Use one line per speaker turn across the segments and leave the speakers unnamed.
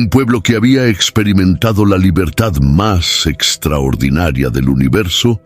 Un pueblo que había experimentado la libertad más extraordinaria del universo,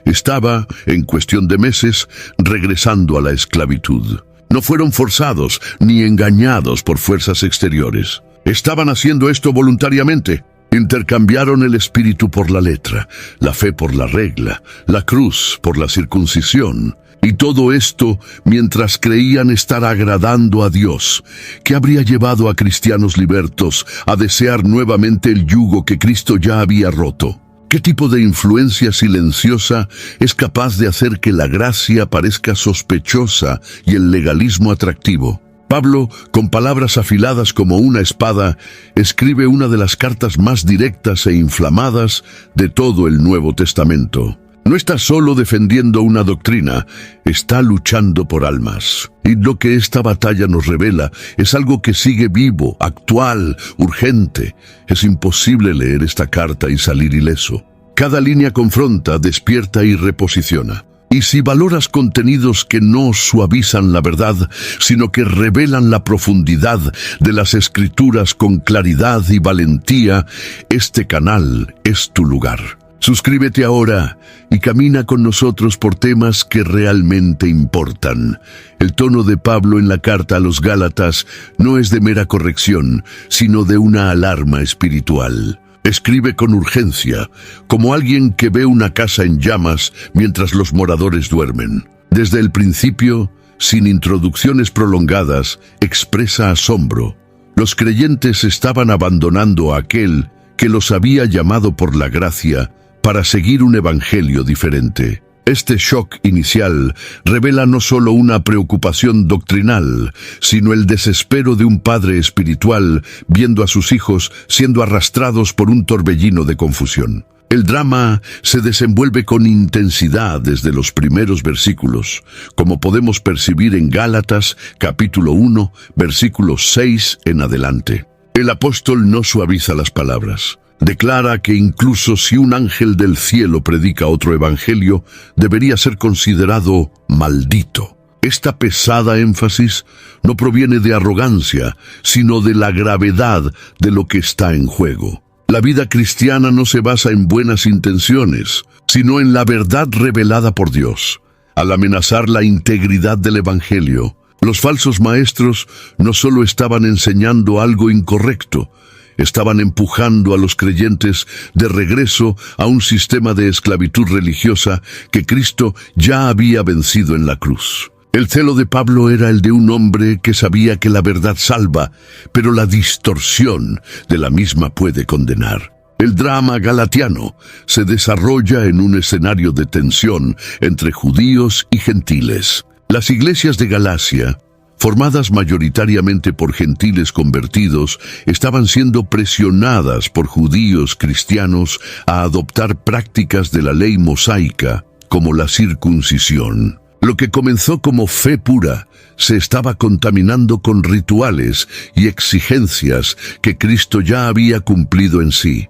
estaba, en cuestión de meses, regresando a la esclavitud. No fueron forzados ni engañados por fuerzas exteriores. Estaban haciendo esto voluntariamente. Intercambiaron el espíritu por la letra, la fe por la regla, la cruz por la circuncisión. Y todo esto mientras creían estar agradando a Dios, que habría llevado a cristianos libertos a desear nuevamente el yugo que Cristo ya había roto. ¿Qué tipo de influencia silenciosa es capaz de hacer que la gracia parezca sospechosa y el legalismo atractivo? Pablo, con palabras afiladas como una espada, escribe una de las cartas más directas e inflamadas de todo el Nuevo Testamento. No está solo defendiendo una doctrina, está luchando por almas. Y lo que esta batalla nos revela es algo que sigue vivo, actual, urgente. Es imposible leer esta carta y salir ileso. Cada línea confronta, despierta y reposiciona. Y si valoras contenidos que no suavizan la verdad, sino que revelan la profundidad de las Escrituras con claridad y valentía, este canal es tu lugar. Suscríbete ahora y camina con nosotros por temas que realmente importan. El tono de Pablo en la carta a los Gálatas no es de mera corrección, sino de una alarma espiritual. Escribe con urgencia, como alguien que ve una casa en llamas mientras los moradores duermen. Desde el principio, sin introducciones prolongadas, expresa asombro. Los creyentes estaban abandonando a aquel que los había llamado por la gracia para seguir un evangelio diferente. Este shock inicial revela no solo una preocupación doctrinal, sino el desespero de un padre espiritual viendo a sus hijos siendo arrastrados por un torbellino de confusión. El drama se desenvuelve con intensidad desde los primeros versículos, como podemos percibir en Gálatas, capítulo 1, versículos 6 en adelante. El apóstol no suaviza las palabras. Declara que incluso si un ángel del cielo predica otro evangelio, debería ser considerado maldito. Esta pesada énfasis no proviene de arrogancia, sino de la gravedad de lo que está en juego. La vida cristiana no se basa en buenas intenciones, sino en la verdad revelada por Dios. Al amenazar la integridad del evangelio, los falsos maestros no solo estaban enseñando algo incorrecto, estaban empujando a los creyentes de regreso a un sistema de esclavitud religiosa que Cristo ya había vencido en la cruz. El celo de Pablo era el de un hombre que sabía que la verdad salva, pero la distorsión de la misma puede condenar. El drama galatiano se desarrolla en un escenario de tensión entre judíos y gentiles. Las iglesias de Galacia, formadas mayoritariamente por gentiles convertidos, estaban siendo presionadas por judíos cristianos a adoptar prácticas de la ley mosaica, como la circuncisión. Lo que comenzó como fe pura se estaba contaminando con rituales y exigencias que Cristo ya había cumplido en sí.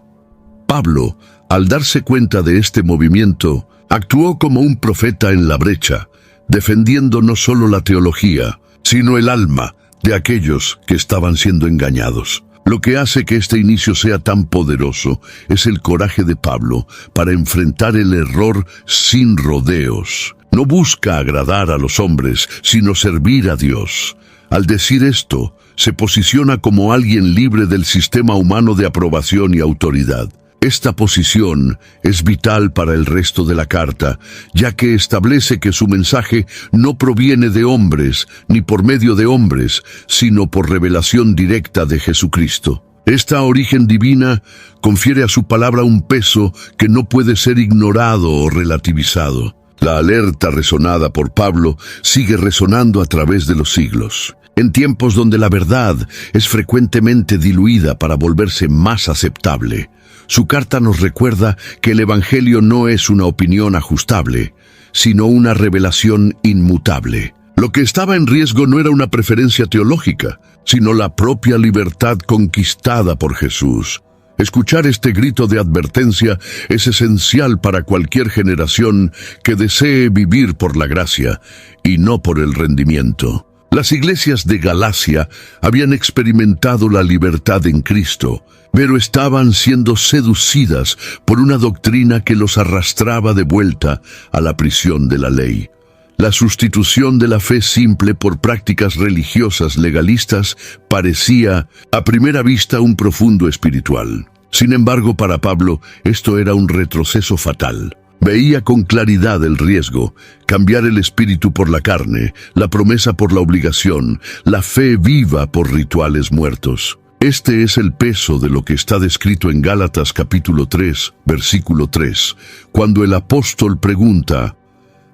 Pablo, al darse cuenta de este movimiento, actuó como un profeta en la brecha, defendiendo no solo la teología, sino el alma de aquellos que estaban siendo engañados. Lo que hace que este inicio sea tan poderoso es el coraje de Pablo para enfrentar el error sin rodeos. No busca agradar a los hombres, sino servir a Dios. Al decir esto, se posiciona como alguien libre del sistema humano de aprobación y autoridad. Esta posición es vital para el resto de la carta, ya que establece que su mensaje no proviene de hombres, ni por medio de hombres, sino por revelación directa de Jesucristo. Esta origen divina confiere a su palabra un peso que no puede ser ignorado o relativizado. La alerta resonada por Pablo sigue resonando a través de los siglos. En tiempos donde la verdad es frecuentemente diluida para volverse más aceptable, su carta nos recuerda que el Evangelio no es una opinión ajustable, sino una revelación inmutable. Lo que estaba en riesgo no era una preferencia teológica, sino la propia libertad conquistada por Jesús. Escuchar este grito de advertencia es esencial para cualquier generación que desee vivir por la gracia y no por el rendimiento. Las iglesias de Galacia habían experimentado la libertad en Cristo, pero estaban siendo seducidas por una doctrina que los arrastraba de vuelta a la prisión de la ley. La sustitución de la fe simple por prácticas religiosas legalistas parecía, a primera vista, un profundo espiritual. Sin embargo, para Pablo, esto era un retroceso fatal. Veía con claridad el riesgo: cambiar el espíritu por la carne, la promesa por la obligación, la fe viva por rituales muertos. Este es el peso de lo que está descrito en Gálatas capítulo 3, versículo 3, cuando el apóstol pregunta: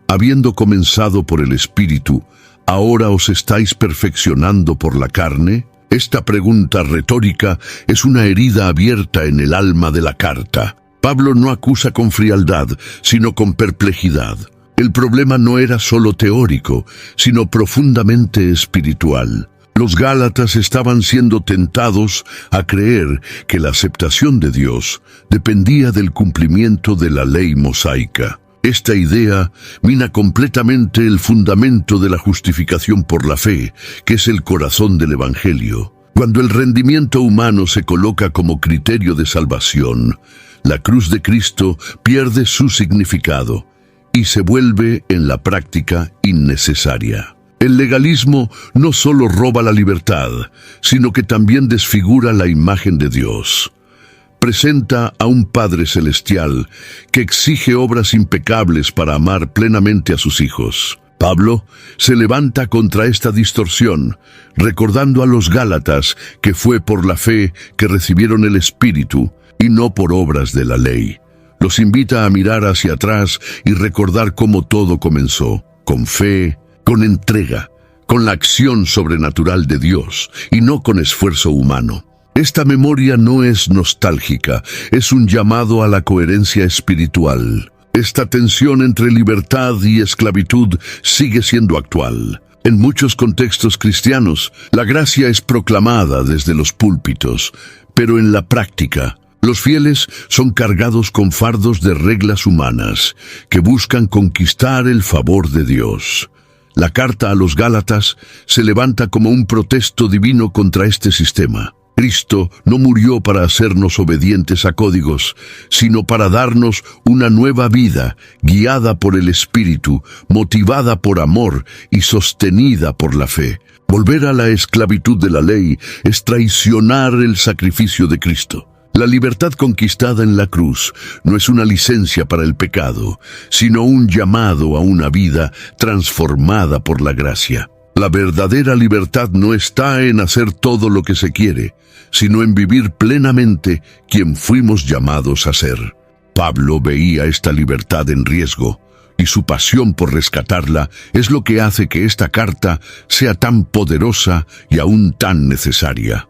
habiendo comenzado por el espíritu, ¿ahora os estáis perfeccionando por la carne? Esta pregunta retórica es una herida abierta en el alma de la carta. Pablo no acusa con frialdad, sino con perplejidad. El problema no era solo teórico, sino profundamente espiritual. Los gálatas estaban siendo tentados a creer que la aceptación de Dios dependía del cumplimiento de la ley mosaica. Esta idea mina completamente el fundamento de la justificación por la fe, que es el corazón del Evangelio. Cuando el rendimiento humano se coloca como criterio de salvación, la cruz de Cristo pierde su significado y se vuelve en la práctica innecesaria. El legalismo no solo roba la libertad, sino que también desfigura la imagen de Dios. Presenta a un Padre Celestial que exige obras impecables para amar plenamente a sus hijos. Pablo se levanta contra esta distorsión, recordando a los gálatas que fue por la fe que recibieron el Espíritu y no por obras de la ley. Los invita a mirar hacia atrás y recordar cómo todo comenzó, con fe, con entrega, con la acción sobrenatural de Dios y no con esfuerzo humano. Esta memoria no es nostálgica, es un llamado a la coherencia espiritual. Esta tensión entre libertad y esclavitud sigue siendo actual. En muchos contextos cristianos, la gracia es proclamada desde los púlpitos, pero en la práctica, los fieles son cargados con fardos de reglas humanas que buscan conquistar el favor de Dios. La carta a los Gálatas se levanta como un protesto divino contra este sistema. Cristo no murió para hacernos obedientes a códigos, sino para darnos una nueva vida, guiada por el Espíritu, motivada por amor y sostenida por la fe. Volver a la esclavitud de la ley es traicionar el sacrificio de Cristo. La libertad conquistada en la cruz no es una licencia para el pecado, sino un llamado a una vida transformada por la gracia. La verdadera libertad no está en hacer todo lo que se quiere, sino en vivir plenamente quien fuimos llamados a ser. Pablo veía esta libertad en riesgo, y su pasión por rescatarla es lo que hace que esta carta sea tan poderosa y aún tan necesaria.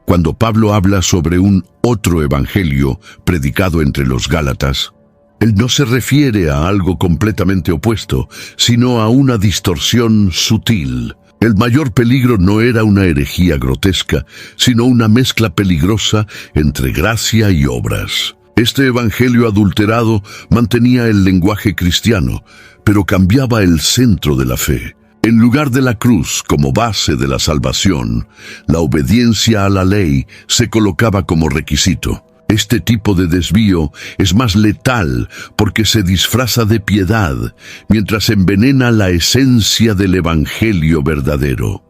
Cuando Pablo habla sobre un otro evangelio predicado entre los Gálatas, él no se refiere a algo completamente opuesto, sino a una distorsión sutil. El mayor peligro no era una herejía grotesca, sino una mezcla peligrosa entre gracia y obras. Este evangelio adulterado mantenía el lenguaje cristiano, pero cambiaba el centro de la fe. En lugar de la cruz como base de la salvación, la obediencia a la ley se colocaba como requisito. Este tipo de desvío es más letal porque se disfraza de piedad, mientras envenena la esencia del evangelio verdadero.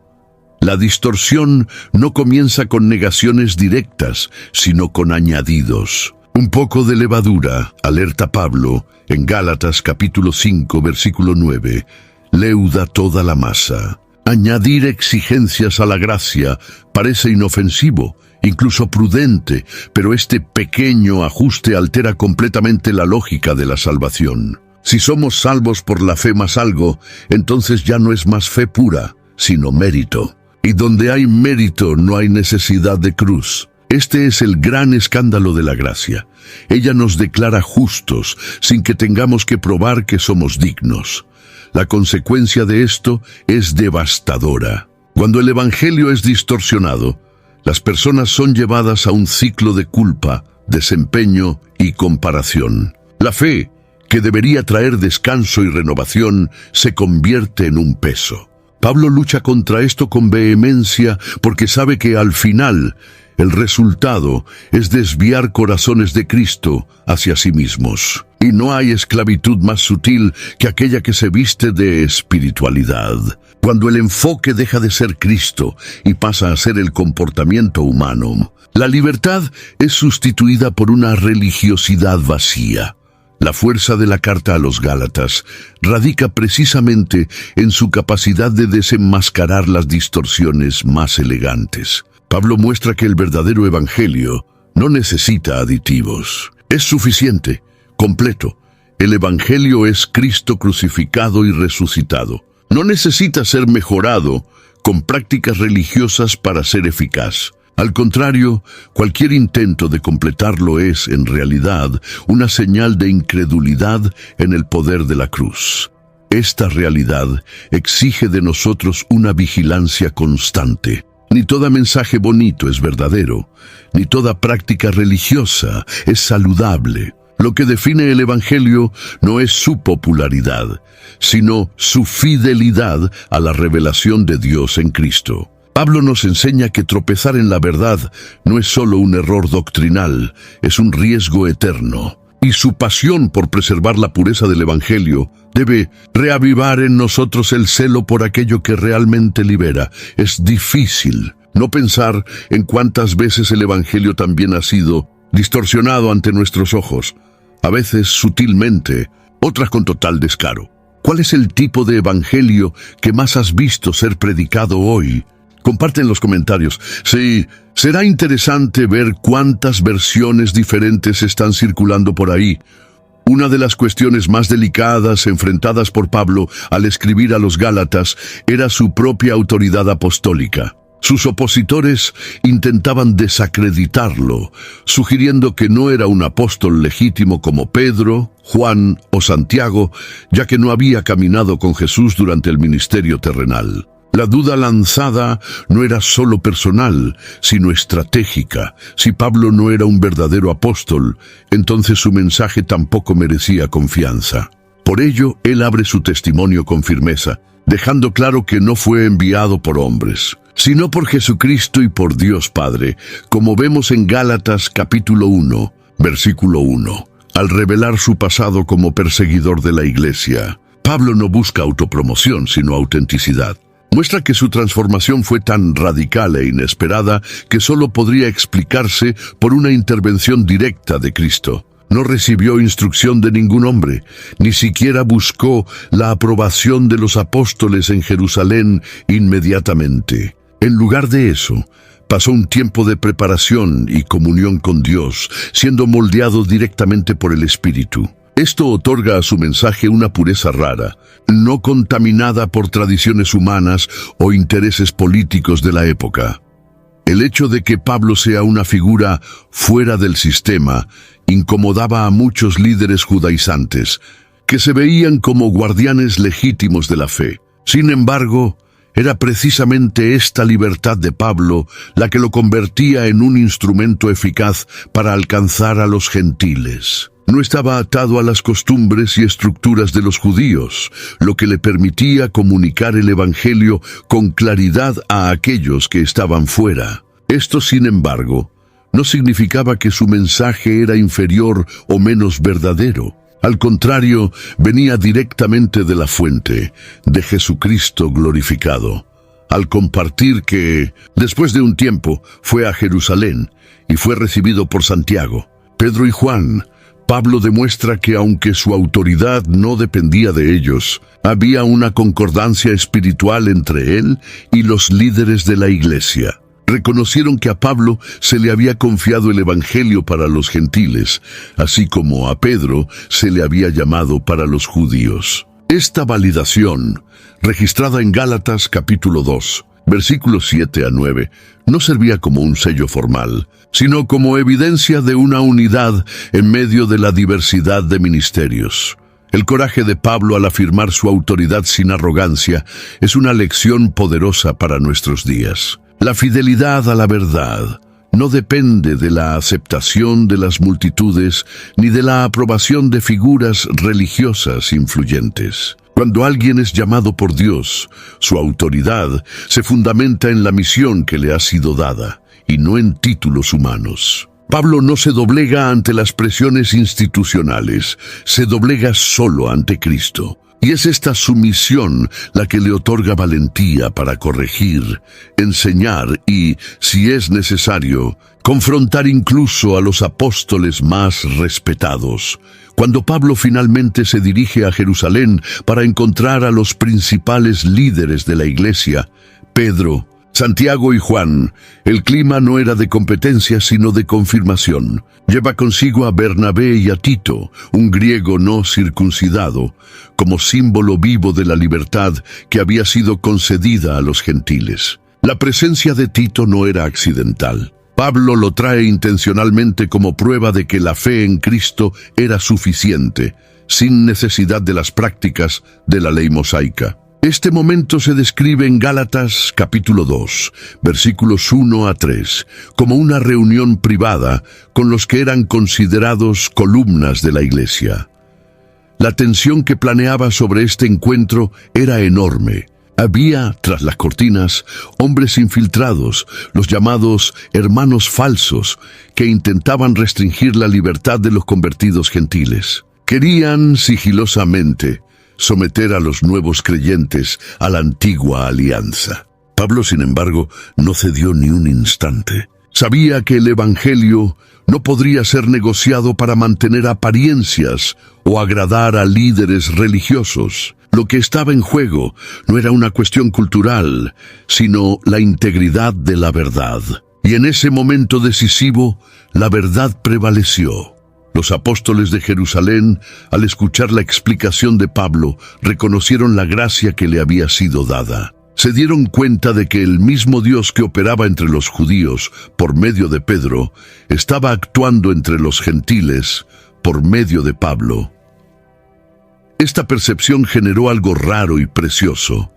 La distorsión no comienza con negaciones directas, sino con añadidos. Un poco de levadura, alerta Pablo, en Gálatas capítulo 5, versículo 9, leuda toda la masa. Añadir exigencias a la gracia parece inofensivo, incluso prudente, pero este pequeño ajuste altera completamente la lógica de la salvación. Si somos salvos por la fe más algo, entonces ya no es más fe pura, sino mérito. Y donde hay mérito no hay necesidad de cruz. Este es el gran escándalo de la gracia. Ella nos declara justos, sin que tengamos que probar que somos dignos. La consecuencia de esto es devastadora. Cuando el evangelio es distorsionado, las personas son llevadas a un ciclo de culpa, desempeño y comparación. La fe, que debería traer descanso y renovación, se convierte en un peso. Pablo lucha contra esto con vehemencia porque sabe que al final el resultado es desviar corazones de Cristo hacia sí mismos. Y no hay esclavitud más sutil que aquella que se viste de espiritualidad. Cuando el enfoque deja de ser Cristo y pasa a ser el comportamiento humano, la libertad es sustituida por una religiosidad vacía. La fuerza de la carta a los Gálatas radica precisamente en su capacidad de desenmascarar las distorsiones más elegantes. Pablo muestra que el verdadero evangelio no necesita aditivos. Es suficiente, completo. El evangelio es Cristo crucificado y resucitado. No necesita ser mejorado con prácticas religiosas para ser eficaz. Al contrario, cualquier intento de completarlo es, en realidad, una señal de incredulidad en el poder de la cruz. Esta realidad exige de nosotros una vigilancia constante. Ni todo mensaje bonito es verdadero, ni toda práctica religiosa es saludable. Lo que define el Evangelio no es su popularidad, sino su fidelidad a la revelación de Dios en Cristo. Pablo nos enseña que tropezar en la verdad no es solo un error doctrinal, es un riesgo eterno. Y su pasión por preservar la pureza del Evangelio debe reavivar en nosotros el celo por aquello que realmente libera. Es difícil no pensar en cuántas veces el Evangelio también ha sido distorsionado ante nuestros ojos, a veces sutilmente, otras con total descaro. ¿Cuál es el tipo de Evangelio que más has visto ser predicado hoy? Comparte en los comentarios. Sí, será interesante ver cuántas versiones diferentes están circulando por ahí. Una de las cuestiones más delicadas enfrentadas por Pablo al escribir a los Gálatas era su propia autoridad apostólica. Sus opositores intentaban desacreditarlo, sugiriendo que no era un apóstol legítimo como Pedro, Juan o Santiago, ya que no había caminado con Jesús durante el ministerio terrenal. La duda lanzada no era solo personal, sino estratégica. Si Pablo no era un verdadero apóstol, entonces su mensaje tampoco merecía confianza. Por ello, él abre su testimonio con firmeza, dejando claro que no fue enviado por hombres, sino por Jesucristo y por Dios Padre, como vemos en Gálatas capítulo 1, versículo 1. Al revelar su pasado como perseguidor de la iglesia, Pablo no busca autopromoción, sino autenticidad. Muestra que su transformación fue tan radical e inesperada que solo podría explicarse por una intervención directa de Cristo. No recibió instrucción de ningún hombre, ni siquiera buscó la aprobación de los apóstoles en Jerusalén inmediatamente. En lugar de eso, pasó un tiempo de preparación y comunión con Dios, siendo moldeado directamente por el Espíritu. Esto otorga a su mensaje una pureza rara, no contaminada por tradiciones humanas o intereses políticos de la época. El hecho de que Pablo sea una figura fuera del sistema incomodaba a muchos líderes judaizantes, que se veían como guardianes legítimos de la fe. Sin embargo, era precisamente esta libertad de Pablo la que lo convertía en un instrumento eficaz para alcanzar a los gentiles. No estaba atado a las costumbres y estructuras de los judíos, lo que le permitía comunicar el Evangelio con claridad a aquellos que estaban fuera. Esto, sin embargo, no significaba que su mensaje era inferior o menos verdadero. Al contrario, venía directamente de la fuente, de Jesucristo glorificado. Al compartir que, después de un tiempo, fue a Jerusalén y fue recibido por Santiago, Pedro y Juan, Pablo demuestra que aunque su autoridad no dependía de ellos, había una concordancia espiritual entre él y los líderes de la iglesia. Reconocieron que a Pablo se le había confiado el Evangelio para los gentiles, así como a Pedro se le había llamado para los judíos. Esta validación, registrada en Gálatas capítulo 2, versículos 7 a 9, no servía como un sello formal, sino como evidencia de una unidad en medio de la diversidad de ministerios. El coraje de Pablo al afirmar su autoridad sin arrogancia es una lección poderosa para nuestros días. La fidelidad a la verdad no depende de la aceptación de las multitudes ni de la aprobación de figuras religiosas influyentes. Cuando alguien es llamado por Dios, su autoridad se fundamenta en la misión que le ha sido dada, y no en títulos humanos. Pablo no se doblega ante las presiones institucionales, se doblega solo ante Cristo. Y es esta sumisión la que le otorga valentía para corregir, enseñar y, si es necesario, confrontar incluso a los apóstoles más respetados. Cuando Pablo finalmente se dirige a Jerusalén para encontrar a los principales líderes de la iglesia, Pedro, Santiago y Juan, el clima no era de competencia sino de confirmación. Lleva consigo a Bernabé y a Tito, un griego no circuncidado, como símbolo vivo de la libertad que había sido concedida a los gentiles. La presencia de Tito no era accidental. Pablo lo trae intencionalmente como prueba de que la fe en Cristo era suficiente, sin necesidad de las prácticas de la ley mosaica. Este momento se describe en Gálatas capítulo 2, versículos 1 a 3, como una reunión privada con los que eran considerados columnas de la iglesia. La tensión que planeaba sobre este encuentro era enorme. Había, tras las cortinas, hombres infiltrados, los llamados hermanos falsos, que intentaban restringir la libertad de los convertidos gentiles. Querían sigilosamente someter a los nuevos creyentes a la antigua alianza. Pablo, sin embargo, no cedió ni un instante. Sabía que el evangelio no podría ser negociado para mantener apariencias o agradar a líderes religiosos. Lo que estaba en juego no era una cuestión cultural, sino la integridad de la verdad. Y en ese momento decisivo, la verdad prevaleció. Los apóstoles de Jerusalén, al escuchar la explicación de Pablo, reconocieron la gracia que le había sido dada. Se dieron cuenta de que el mismo Dios que operaba entre los judíos por medio de Pedro, estaba actuando entre los gentiles por medio de Pablo. Esta percepción generó algo raro y precioso: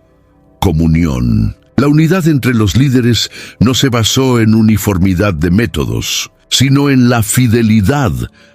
comunión. La unidad entre los líderes no se basó en uniformidad de métodos, sino en la fidelidad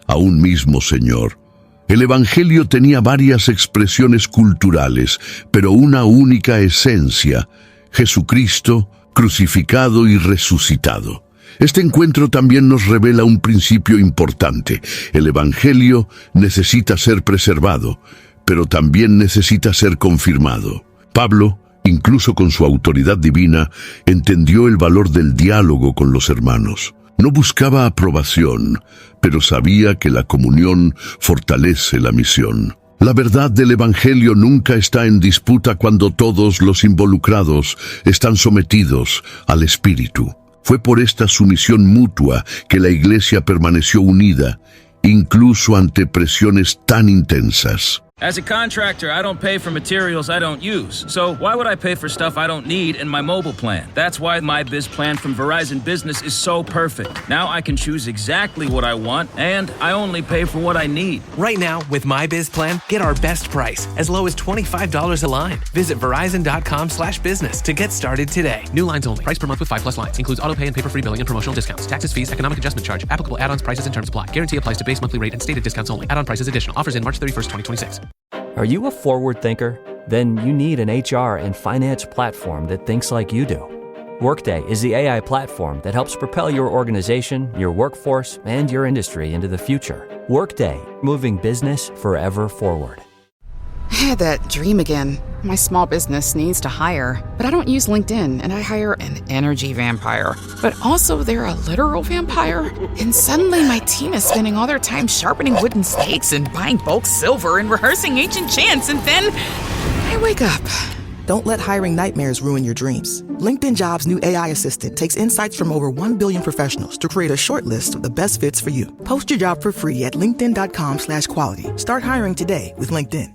a un mismo Señor. El Evangelio tenía varias expresiones culturales, pero una única esencia: Jesucristo, crucificado y resucitado. Este encuentro también nos revela un principio importante. El Evangelio necesita ser preservado, pero también necesita ser confirmado. Pablo, incluso con su autoridad divina, entendió el valor del diálogo con los hermanos. No buscaba aprobación, pero sabía que la comunión fortalece la misión. La verdad del Evangelio nunca está en disputa cuando todos los involucrados están sometidos al Espíritu. Fue por esta sumisión mutua que la Iglesia permaneció unida, incluso ante presiones tan intensas.
As a contractor, I don't pay for materials I don't use. So why would I pay for stuff I don't need in my mobile plan? That's why my Biz Plan from Verizon Business is so perfect. Now I can choose exactly what I want, and I only pay for what I need.
Right now, with my Biz Plan, get our best price, as low as $25 a line. Visit Verizon.com/business to get started today. New lines only. Price per month with 5+ lines. Includes auto pay and paper-free billing and promotional discounts. Taxes, fees, economic adjustment charge. Applicable add-ons, prices, and terms apply. Guarantee applies to base monthly rate and stated discounts only. Add-on prices additional. Offers in March 31st, 2026.
Are you a forward thinker? Then you need an HR and finance platform that thinks like you do. Workday is the AI platform that helps propel your organization, your workforce, and your industry into the future. Workday, moving business forever forward.
I had that dream again. My small business needs to hire, but I don't use LinkedIn, and I hire an energy vampire. But also they're a literal vampire. And suddenly my team is spending all their time sharpening wooden stakes and buying bulk silver and rehearsing ancient chants, and then I wake up.
Don't let hiring nightmares ruin your dreams. LinkedIn Jobs' new AI assistant takes insights from over 1 billion professionals to create a short list of the best fits for you. Post your job for free at linkedin.com/quality. Start hiring today with LinkedIn.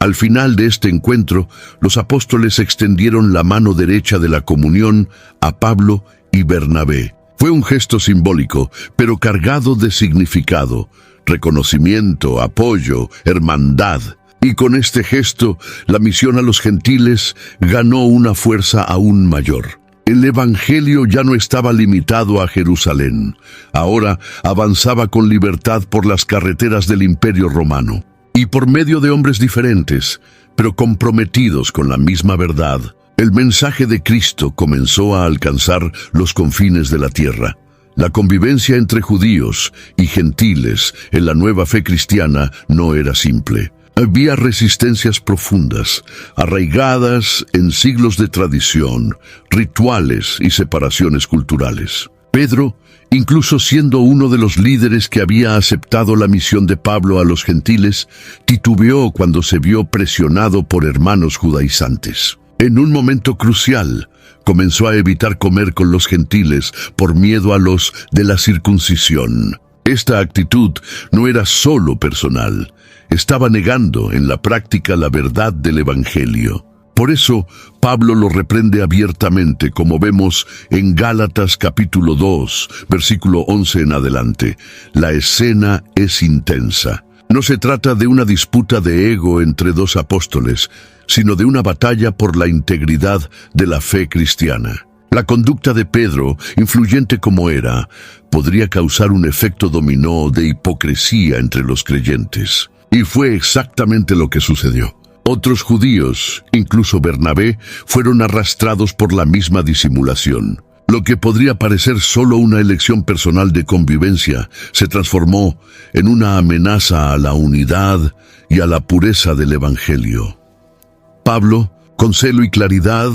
Al final de este encuentro, los apóstoles extendieron la mano derecha de la comunión a Pablo y Bernabé. Fue un gesto simbólico, pero cargado de significado, reconocimiento, apoyo, hermandad. Y con este gesto, la misión a los gentiles ganó una fuerza aún mayor. El Evangelio ya no estaba limitado a Jerusalén. Ahora avanzaba con libertad por las carreteras del Imperio Romano. Y por medio de hombres diferentes, pero comprometidos con la misma verdad, el mensaje de Cristo comenzó a alcanzar los confines de la tierra. La convivencia entre judíos y gentiles en la nueva fe cristiana no era simple. Había resistencias profundas, arraigadas en siglos de tradición, rituales y separaciones culturales. Pedro, incluso siendo uno de los líderes que había aceptado la misión de Pablo a los gentiles, titubeó cuando se vio presionado por hermanos judaizantes. En un momento crucial, comenzó a evitar comer con los gentiles por miedo a los de la circuncisión. Esta actitud no era solo personal, estaba negando en la práctica la verdad del Evangelio. Por eso, Pablo lo reprende abiertamente, como vemos en Gálatas capítulo 2, versículo 11 en adelante. La escena es intensa. No se trata de una disputa de ego entre dos apóstoles, sino de una batalla por la integridad de la fe cristiana. La conducta de Pedro, influyente como era, podría causar un efecto dominó de hipocresía entre los creyentes. Y fue exactamente lo que sucedió. Otros judíos, incluso Bernabé, fueron arrastrados por la misma disimulación. Lo que podría parecer solo una elección personal de convivencia se transformó en una amenaza a la unidad y a la pureza del Evangelio. Pablo, con celo y claridad,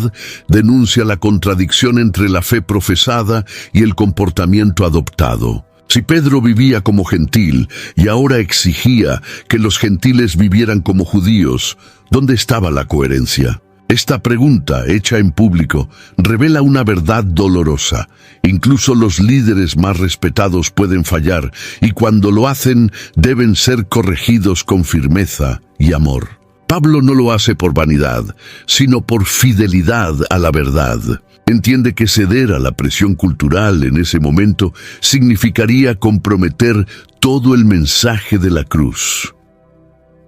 denuncia la contradicción entre la fe profesada y el comportamiento adoptado. Si Pedro vivía como gentil y ahora exigía que los gentiles vivieran como judíos, ¿dónde estaba la coherencia? Esta pregunta, hecha en público, revela una verdad dolorosa. Incluso los líderes más respetados pueden fallar, y cuando lo hacen, deben ser corregidos con firmeza y amor. Pablo no lo hace por vanidad, sino por fidelidad a la verdad. Entiende que ceder a la presión cultural en ese momento significaría comprometer todo el mensaje de la cruz.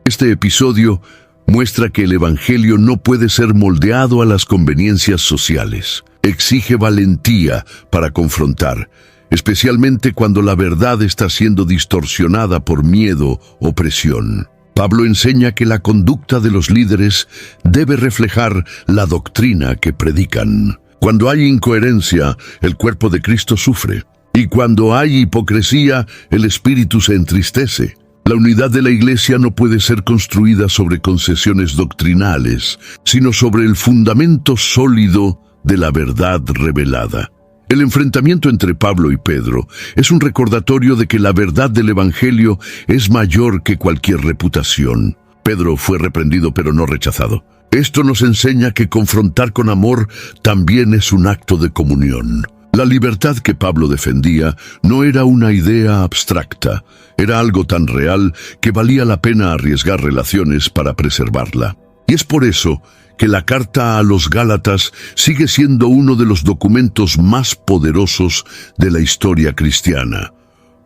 Este episodio muestra que el Evangelio no puede ser moldeado a las conveniencias sociales. Exige valentía para confrontar, especialmente cuando la verdad está siendo distorsionada por miedo o presión. Pablo enseña que la conducta de los líderes debe reflejar la doctrina que predican. Cuando hay incoherencia, el cuerpo de Cristo sufre. Y cuando hay hipocresía, el espíritu se entristece. La unidad de la Iglesia no puede ser construida sobre concesiones doctrinales, sino sobre el fundamento sólido de la verdad revelada. El enfrentamiento entre Pablo y Pedro es un recordatorio de que la verdad del Evangelio es mayor que cualquier reputación. Pedro fue reprendido pero no rechazado. Esto nos enseña que confrontar con amor también es un acto de comunión. La libertad que Pablo defendía no era una idea abstracta, era algo tan real que valía la pena arriesgar relaciones para preservarla. Y es por eso que la carta a los Gálatas sigue siendo uno de los documentos más poderosos de la historia cristiana,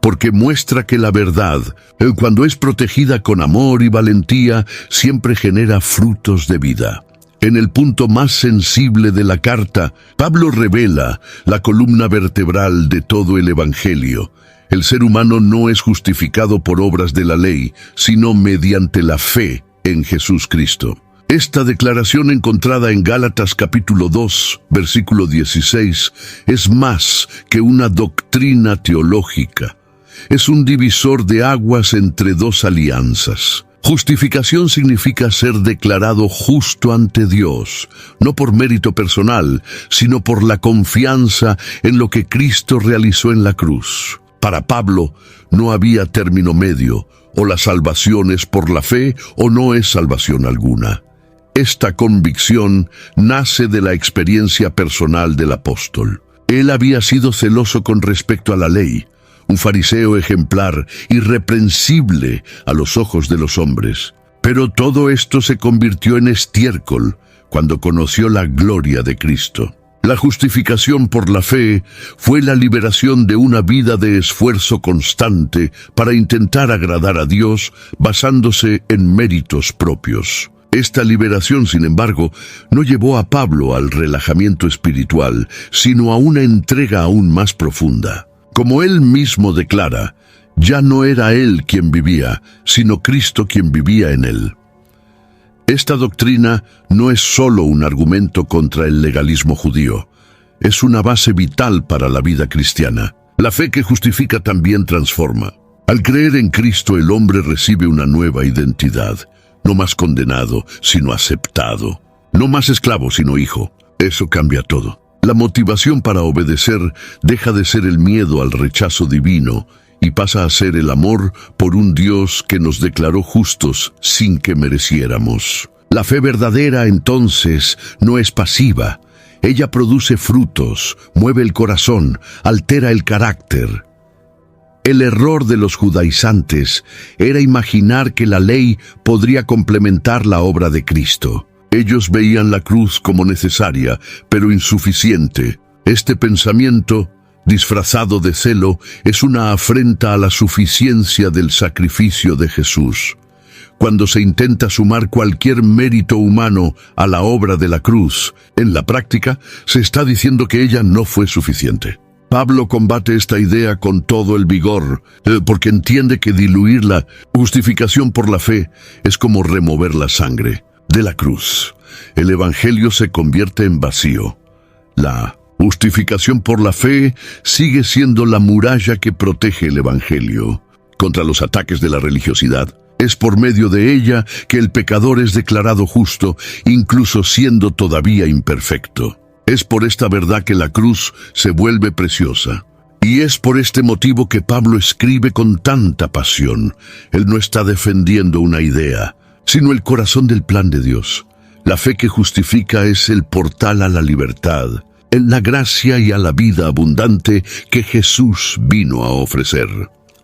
porque muestra que la verdad, cuando es protegida con amor y valentía, siempre genera frutos de vida. En el punto más sensible de la carta, Pablo revela la columna vertebral de todo el Evangelio. El ser humano no es justificado por obras de la ley, sino mediante la fe en Jesús Cristo. Esta declaración encontrada en Gálatas capítulo 2, versículo 16, es más que una doctrina teológica. Es un divisor de aguas entre dos alianzas. Justificación significa ser declarado justo ante Dios, no por mérito personal, sino por la confianza en lo que Cristo realizó en la cruz. Para Pablo, no había término medio, o la salvación es por la fe o no es salvación alguna. Esta convicción nace de la experiencia personal del apóstol. Él había sido celoso con respecto a la ley, un fariseo ejemplar, irreprensible a los ojos de los hombres. Pero todo esto se convirtió en estiércol cuando conoció la gloria de Cristo. La justificación por la fe fue la liberación de una vida de esfuerzo constante para intentar agradar a Dios basándose en méritos propios. Esta liberación, sin embargo, no llevó a Pablo al relajamiento espiritual, sino a una entrega aún más profunda. Como él mismo declara, Ya no era él quien vivía, sino Cristo quien vivía en él. Esta doctrina no es solo un argumento contra el legalismo judío, es una base vital para la vida cristiana. La fe que justifica también transforma. Al creer en Cristo, el hombre recibe una nueva identidad, no más condenado, sino aceptado, no más esclavo, sino hijo. Eso cambia todo. La motivación para obedecer deja de ser el miedo al rechazo divino y pasa a ser el amor por un Dios que nos declaró justos sin que mereciéramos. La fe verdadera, entonces, no es pasiva. Ella produce frutos, mueve el corazón, altera el carácter. El error de los judaizantes era imaginar que la ley podría complementar la obra de Cristo. Ellos veían la cruz como necesaria, pero insuficiente. Este pensamiento, disfrazado de celo, es una afrenta a la suficiencia del sacrificio de Jesús. Cuando se intenta sumar cualquier mérito humano a la obra de la cruz, en la práctica se está diciendo que ella no fue suficiente. Pablo combate esta idea con todo el vigor, porque entiende que diluir la justificación por la fe es como remover la sangre de la cruz. El Evangelio se convierte en vacío. La justificación por la fe sigue siendo la muralla que protege el Evangelio contra los ataques de la religiosidad. Es por medio de ella que el pecador es declarado justo, incluso siendo todavía imperfecto. Es por esta verdad que la cruz se vuelve preciosa. Y es por este motivo que Pablo escribe con tanta pasión. Él no está defendiendo una idea, sino el corazón del plan de Dios. La fe que justifica es el portal a la libertad, en la gracia y a la vida abundante que Jesús vino a ofrecer.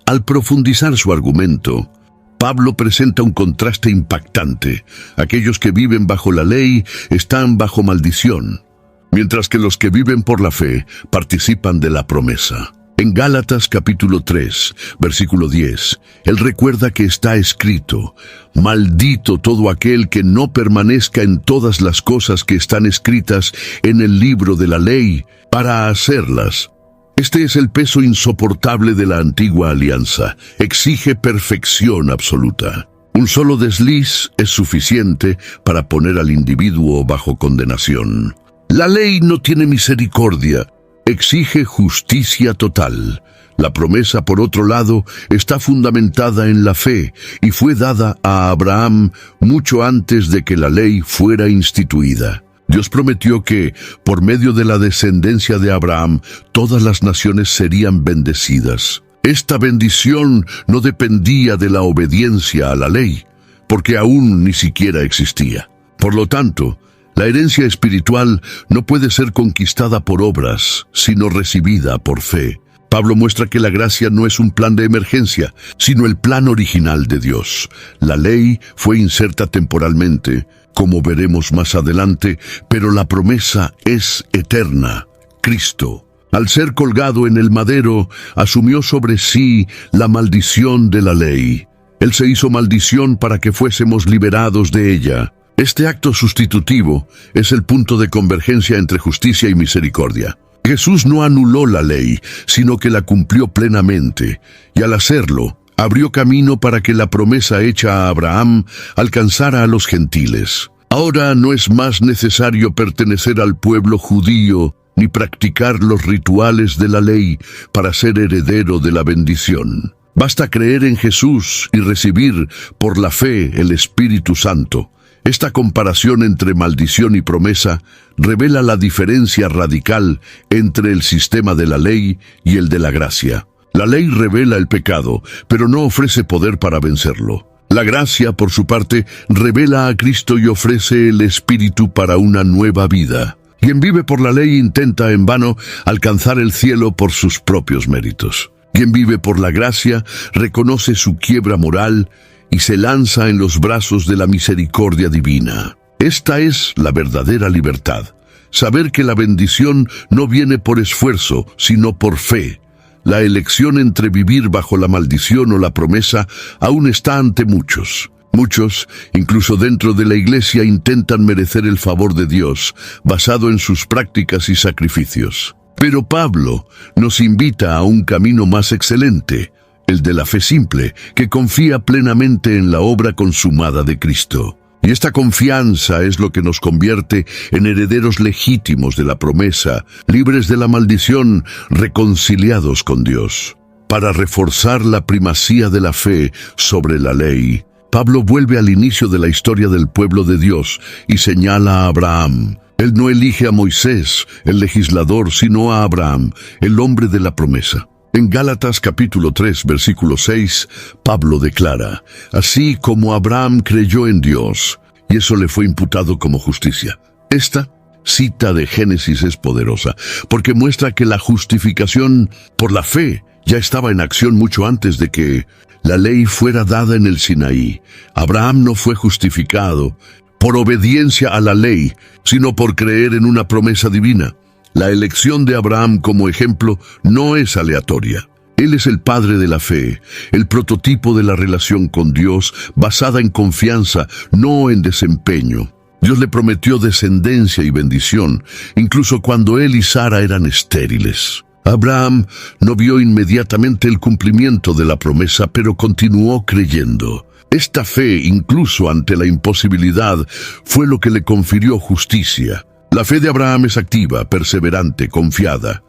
Al profundizar su argumento, Pablo presenta un contraste impactante. Aquellos que viven bajo la ley están bajo maldición, mientras que los que viven por la fe participan de la promesa. En Gálatas capítulo 3, versículo 10, él recuerda que está escrito: «Maldito todo aquel que no permanezca en todas las cosas que están escritas en el libro de la ley para hacerlas». Este es el peso insoportable de la antigua alianza. Exige perfección absoluta. Un solo desliz es suficiente para poner al individuo bajo condenación. La ley no tiene misericordia, exige justicia total. La promesa, por otro lado, está fundamentada en la fe y fue dada a Abraham mucho antes de que la ley fuera instituida. Dios prometió que, por medio de la descendencia de Abraham, todas las naciones serían bendecidas. Esta bendición no dependía de la obediencia a la ley, porque aún ni siquiera existía. Por lo tanto, la herencia espiritual no puede ser conquistada por obras, sino recibida por fe. Pablo muestra que la gracia no es un plan de emergencia, sino el plan original de Dios. La ley fue inserta temporalmente, como veremos más adelante, pero la promesa es eterna. Cristo, al ser colgado en el madero, asumió sobre sí la maldición de la ley. Él se hizo maldición para que fuésemos liberados de ella. Este acto sustitutivo es el punto de convergencia entre justicia y misericordia. Jesús no anuló la ley, sino que la cumplió plenamente, y al hacerlo, abrió camino para que la promesa hecha a Abraham alcanzara a los gentiles. Ahora no es más necesario pertenecer al pueblo judío ni practicar los rituales de la ley para ser heredero de la bendición. Basta creer en Jesús y recibir por la fe el Espíritu Santo. Esta comparación entre maldición y promesa revela la diferencia radical entre el sistema de la ley y el de la gracia. La ley revela el pecado, pero no ofrece poder para vencerlo. La gracia, por su parte, revela a Cristo y ofrece el Espíritu para una nueva vida. Quien vive por la ley intenta en vano alcanzar el cielo por sus propios méritos. Quien vive por la gracia reconoce su quiebra moral y se lanza en los brazos de la misericordia divina. Esta es la verdadera libertad. Saber que la bendición no viene por esfuerzo, sino por fe. La elección entre vivir bajo la maldición o la promesa aún está ante muchos. Muchos, incluso dentro de la iglesia, intentan merecer el favor de Dios, basado en sus prácticas y sacrificios. Pero Pablo nos invita a un camino más excelente, el de la fe simple, que confía plenamente en la obra consumada de Cristo. Y esta confianza es lo que nos convierte en herederos legítimos de la promesa, libres de la maldición, reconciliados con Dios. Para reforzar la primacía de la fe sobre la ley, Pablo vuelve al inicio de la historia del pueblo de Dios y señala a Abraham. Él no elige a Moisés, el legislador, sino a Abraham, el hombre de la promesa. En Gálatas capítulo 3, versículo 6, Pablo declara: así como Abraham creyó en Dios, y eso le fue imputado como justicia. Esta cita de Génesis es poderosa, porque muestra que la justificación por la fe ya estaba en acción mucho antes de que la ley fuera dada en el Sinaí. Abraham no fue justificado por obediencia a la ley, sino por creer en una promesa divina. La elección de Abraham como ejemplo no es aleatoria. Él es el padre de la fe, el prototipo de la relación con Dios basada en confianza, no en desempeño. Dios le prometió descendencia y bendición, incluso cuando él y Sara eran estériles. Abraham no vio inmediatamente el cumplimiento de la promesa, pero continuó creyendo. Esta fe, incluso ante la imposibilidad, fue lo que le confirió justicia. La fe de Abraham es activa, perseverante, confiada.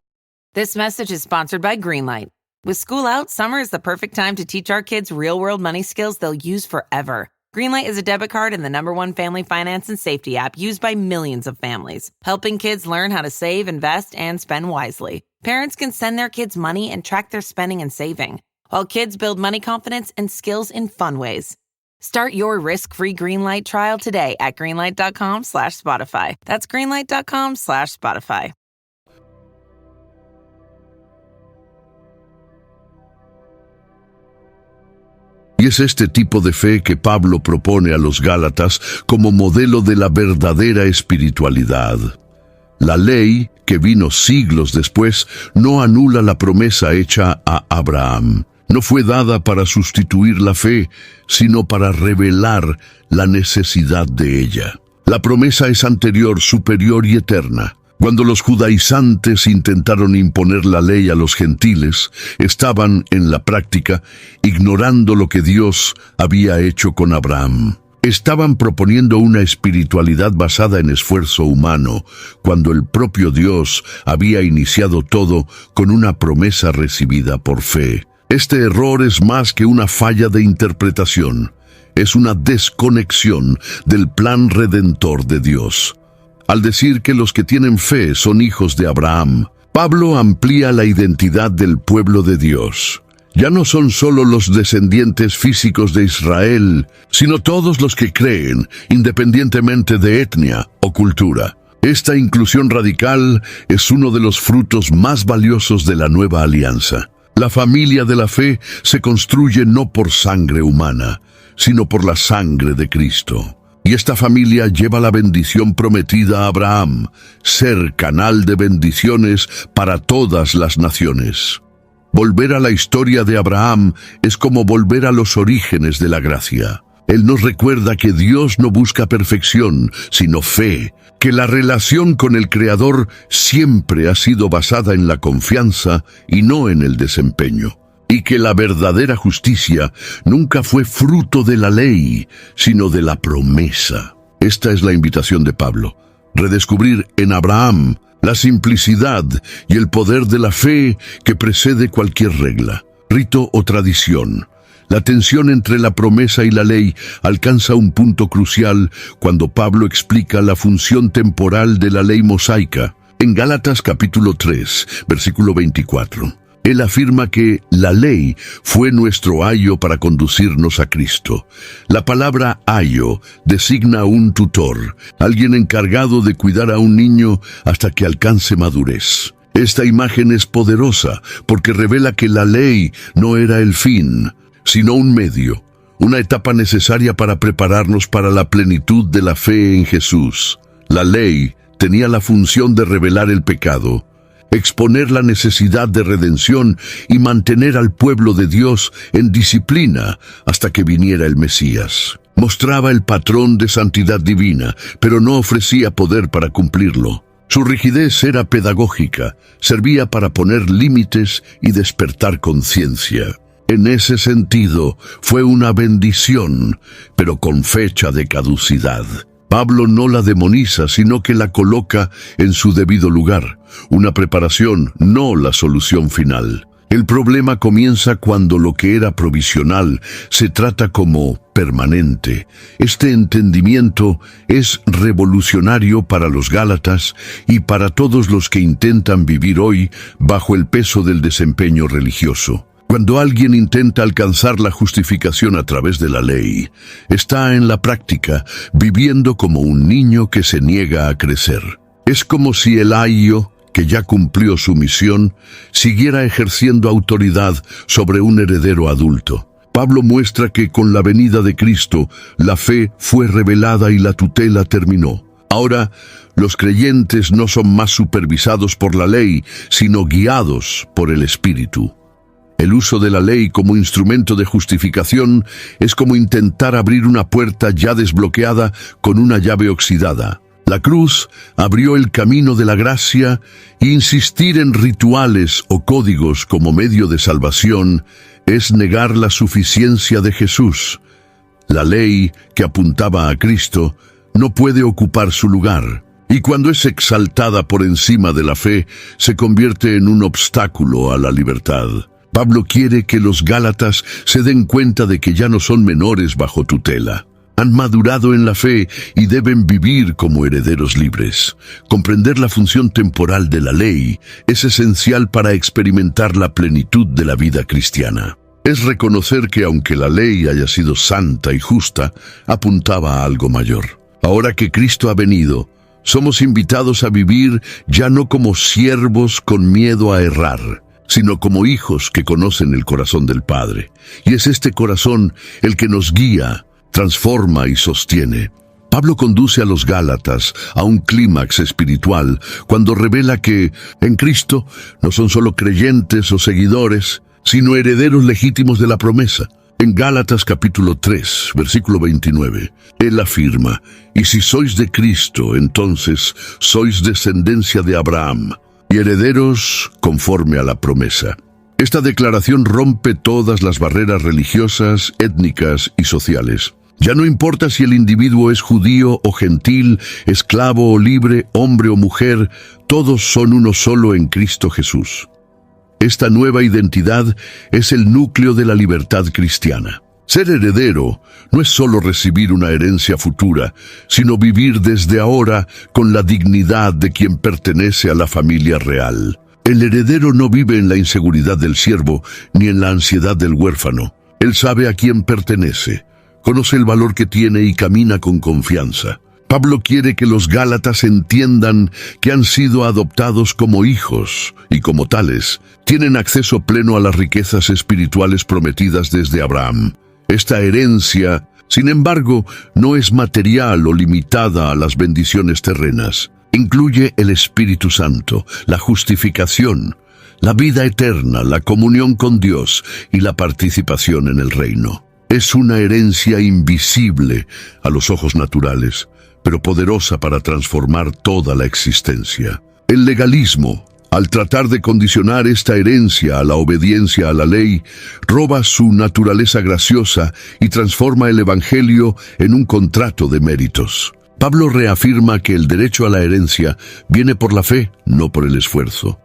This message is sponsored by Greenlight. With school out, summer is the perfect time to teach our kids real-world money skills they'll use forever. Greenlight is a debit card and the #1 family finance and safety app used by millions of families, helping kids learn how to save, invest, and spend wisely. Parents can send their kids money and track their spending and saving, while kids build money confidence and skills in fun ways. Start your risk-free Greenlight trial today at greenlight.com/Spotify. That's greenlight.com/Spotify.
Y es este tipo de fe que Pablo propone a los Gálatas como modelo de la verdadera espiritualidad. La ley, que vino siglos después, no anula la promesa hecha a Abraham. No fue dada para sustituir la fe, sino para revelar la necesidad de ella. La promesa es anterior, superior y eterna. Cuando los judaizantes intentaron imponer la ley a los gentiles, estaban, en la práctica, ignorando lo que Dios había hecho con Abraham. Estaban proponiendo una espiritualidad basada en esfuerzo humano, cuando el propio Dios había iniciado todo con una promesa recibida por fe. Este error es más que una falla de interpretación. Es una desconexión del plan redentor de Dios. Al decir que los que tienen fe son hijos de Abraham, Pablo amplía la identidad del pueblo de Dios. Ya no son solo los descendientes físicos de Israel, sino todos los que creen, independientemente de etnia o cultura. Esta inclusión radical es uno de los frutos más valiosos de la nueva alianza. La familia de la fe se construye no por sangre humana, sino por la sangre de Cristo. Y esta familia lleva la bendición prometida a Abraham, ser canal de bendiciones para todas las naciones. Volver a la historia de Abraham es como volver a los orígenes de la gracia. Él nos recuerda que Dios no busca perfección, sino fe, que la relación con el Creador siempre ha sido basada en la confianza y no en el desempeño. Y que la verdadera justicia nunca fue fruto de la ley, sino de la promesa. Esta es la invitación de Pablo: redescubrir en Abraham la simplicidad y el poder de la fe que precede cualquier regla, rito o tradición. La tensión entre la promesa y la ley alcanza un punto crucial cuando Pablo explica la función temporal de la ley mosaica. En Gálatas capítulo 3, versículo 24. Él afirma que la ley fue nuestro ayo para conducirnos a Cristo. La palabra ayo designa a un tutor, alguien encargado de cuidar a un niño hasta que alcance madurez. Esta imagen es poderosa porque revela que la ley no era el fin, sino un medio, una etapa necesaria para prepararnos para la plenitud de la fe en Jesús. La ley tenía la función de revelar el pecado, exponer la necesidad de redención y mantener al pueblo de Dios en disciplina hasta que viniera el Mesías. Mostraba el patrón de santidad divina, pero no ofrecía poder para cumplirlo. Su rigidez era pedagógica, servía para poner límites y despertar conciencia. En ese sentido, fue una bendición, pero con fecha de caducidad. Pablo no la demoniza, sino que la coloca en su debido lugar. Una preparación, no la solución final. El problema comienza cuando lo que era provisional se trata como permanente. Este entendimiento es revolucionario para los Gálatas y para todos los que intentan vivir hoy bajo el peso del desempeño religioso. Cuando alguien intenta alcanzar la justificación a través de la ley, está en la práctica viviendo como un niño que se niega a crecer. Es como si el ayo, que ya cumplió su misión, siguiera ejerciendo autoridad sobre un heredero adulto. Pablo muestra que con la venida de Cristo, la fe fue revelada y la tutela terminó. Ahora, los creyentes no son más supervisados por la ley, sino guiados por el Espíritu. El uso de la ley como instrumento de justificación es como intentar abrir una puerta ya desbloqueada con una llave oxidada. La cruz abrió el camino de la gracia e insistir en rituales o códigos como medio de salvación es negar la suficiencia de Jesús. La ley que apuntaba a Cristo no puede ocupar su lugar, y cuando es exaltada por encima de la fe, se convierte en un obstáculo a la libertad. Pablo quiere que los Gálatas se den cuenta de que ya no son menores bajo tutela. Han madurado en la fe y deben vivir como herederos libres. Comprender la función temporal de la ley es esencial para experimentar la plenitud de la vida cristiana. Es reconocer que aunque la ley haya sido santa y justa, apuntaba a algo mayor. Ahora que Cristo ha venido, somos invitados a vivir ya no como siervos con miedo a errar, sino como hijos que conocen el corazón del Padre. Y es este corazón el que nos guía, transforma y sostiene. Pablo conduce a los Gálatas a un clímax espiritual cuando revela que en Cristo no son solo creyentes o seguidores, sino herederos legítimos de la promesa. En Gálatas capítulo 3, versículo 29, él afirma: «Y si sois de Cristo, entonces sois descendencia de Abraham, y herederos conforme a la promesa». Esta declaración rompe todas las barreras religiosas, étnicas y sociales. Ya no importa si el individuo es judío o gentil, esclavo o libre, hombre o mujer, todos son uno solo en Cristo Jesús. Esta nueva identidad es el núcleo de la libertad cristiana. Ser heredero no es solo recibir una herencia futura, sino vivir desde ahora con la dignidad de quien pertenece a la familia real. El heredero no vive en la inseguridad del siervo ni en la ansiedad del huérfano. Él sabe a quién pertenece, conoce el valor que tiene y camina con confianza. Pablo quiere que los Gálatas entiendan que han sido adoptados como hijos y como tales tienen acceso pleno a las riquezas espirituales prometidas desde Abraham. Esta herencia, sin embargo, no es material o limitada a las bendiciones terrenas. Incluye el Espíritu Santo, la justificación, la vida eterna, la comunión con Dios y la participación en el reino. Es una herencia invisible a los ojos naturales, pero poderosa para transformar toda la existencia. El legalismo, al tratar de condicionar esta herencia a la obediencia a la ley, roba su naturaleza graciosa y transforma el Evangelio en un contrato de méritos. Pablo reafirma que el derecho a la herencia viene por la fe, no por el esfuerzo.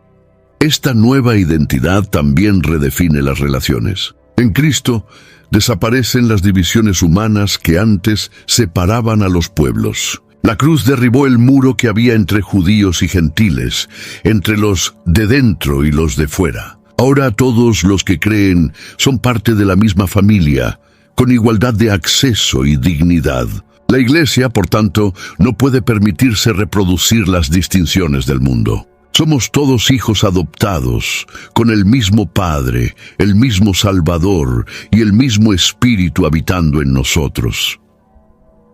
Esta nueva identidad también redefine las relaciones. En Cristo desaparecen las divisiones humanas que antes separaban a los pueblos. La cruz derribó el muro que había entre judíos y gentiles, entre los de dentro y los de fuera. Ahora todos los que creen son parte de la misma familia, con igualdad de acceso y dignidad. La Iglesia, por tanto, no puede permitirse reproducir las distinciones del mundo. Somos todos hijos adoptados, con el mismo Padre, el mismo Salvador y el mismo Espíritu habitando en nosotros.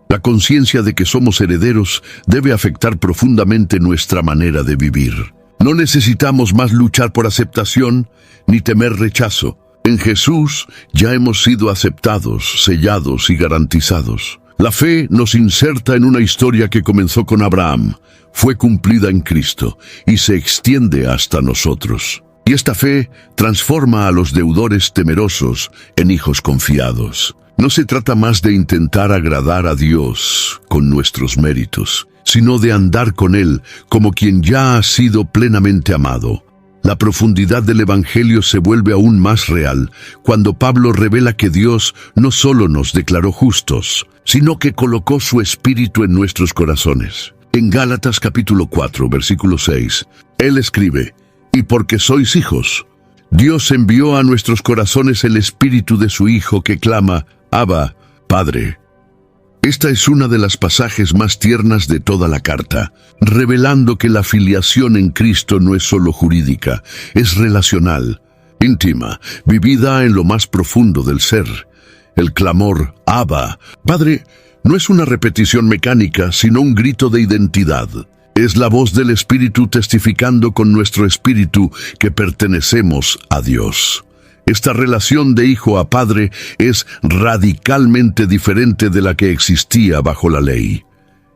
La conciencia de que somos herederos debe afectar profundamente nuestra manera de vivir. No necesitamos más luchar por aceptación ni temer rechazo. En Jesús ya hemos sido aceptados, sellados y garantizados. La fe nos inserta en una historia que comenzó con Abraham, fue cumplida en Cristo y se extiende hasta nosotros. Y esta fe transforma a los deudores temerosos en hijos confiados. No se trata más de intentar agradar a Dios con nuestros méritos, sino de andar con Él como quien ya ha sido plenamente amado. La profundidad del Evangelio se vuelve aún más real cuando Pablo revela que Dios no solo nos declaró justos, sino que colocó su Espíritu en nuestros corazones. En Gálatas capítulo 4, versículo 6, él escribe: «Y porque sois hijos, Dios envió a nuestros corazones el Espíritu de su Hijo que clama: Abba, Padre». Esta es una de las pasajes más tiernas de toda la carta, revelando que la filiación en Cristo no es solo jurídica, es relacional, íntima, vivida en lo más profundo del ser. El clamor «Abba, Padre» no es una repetición mecánica, sino un grito de identidad. Es la voz del Espíritu testificando con nuestro espíritu que pertenecemos a Dios. Esta relación de hijo a padre es radicalmente diferente de la que existía bajo la ley.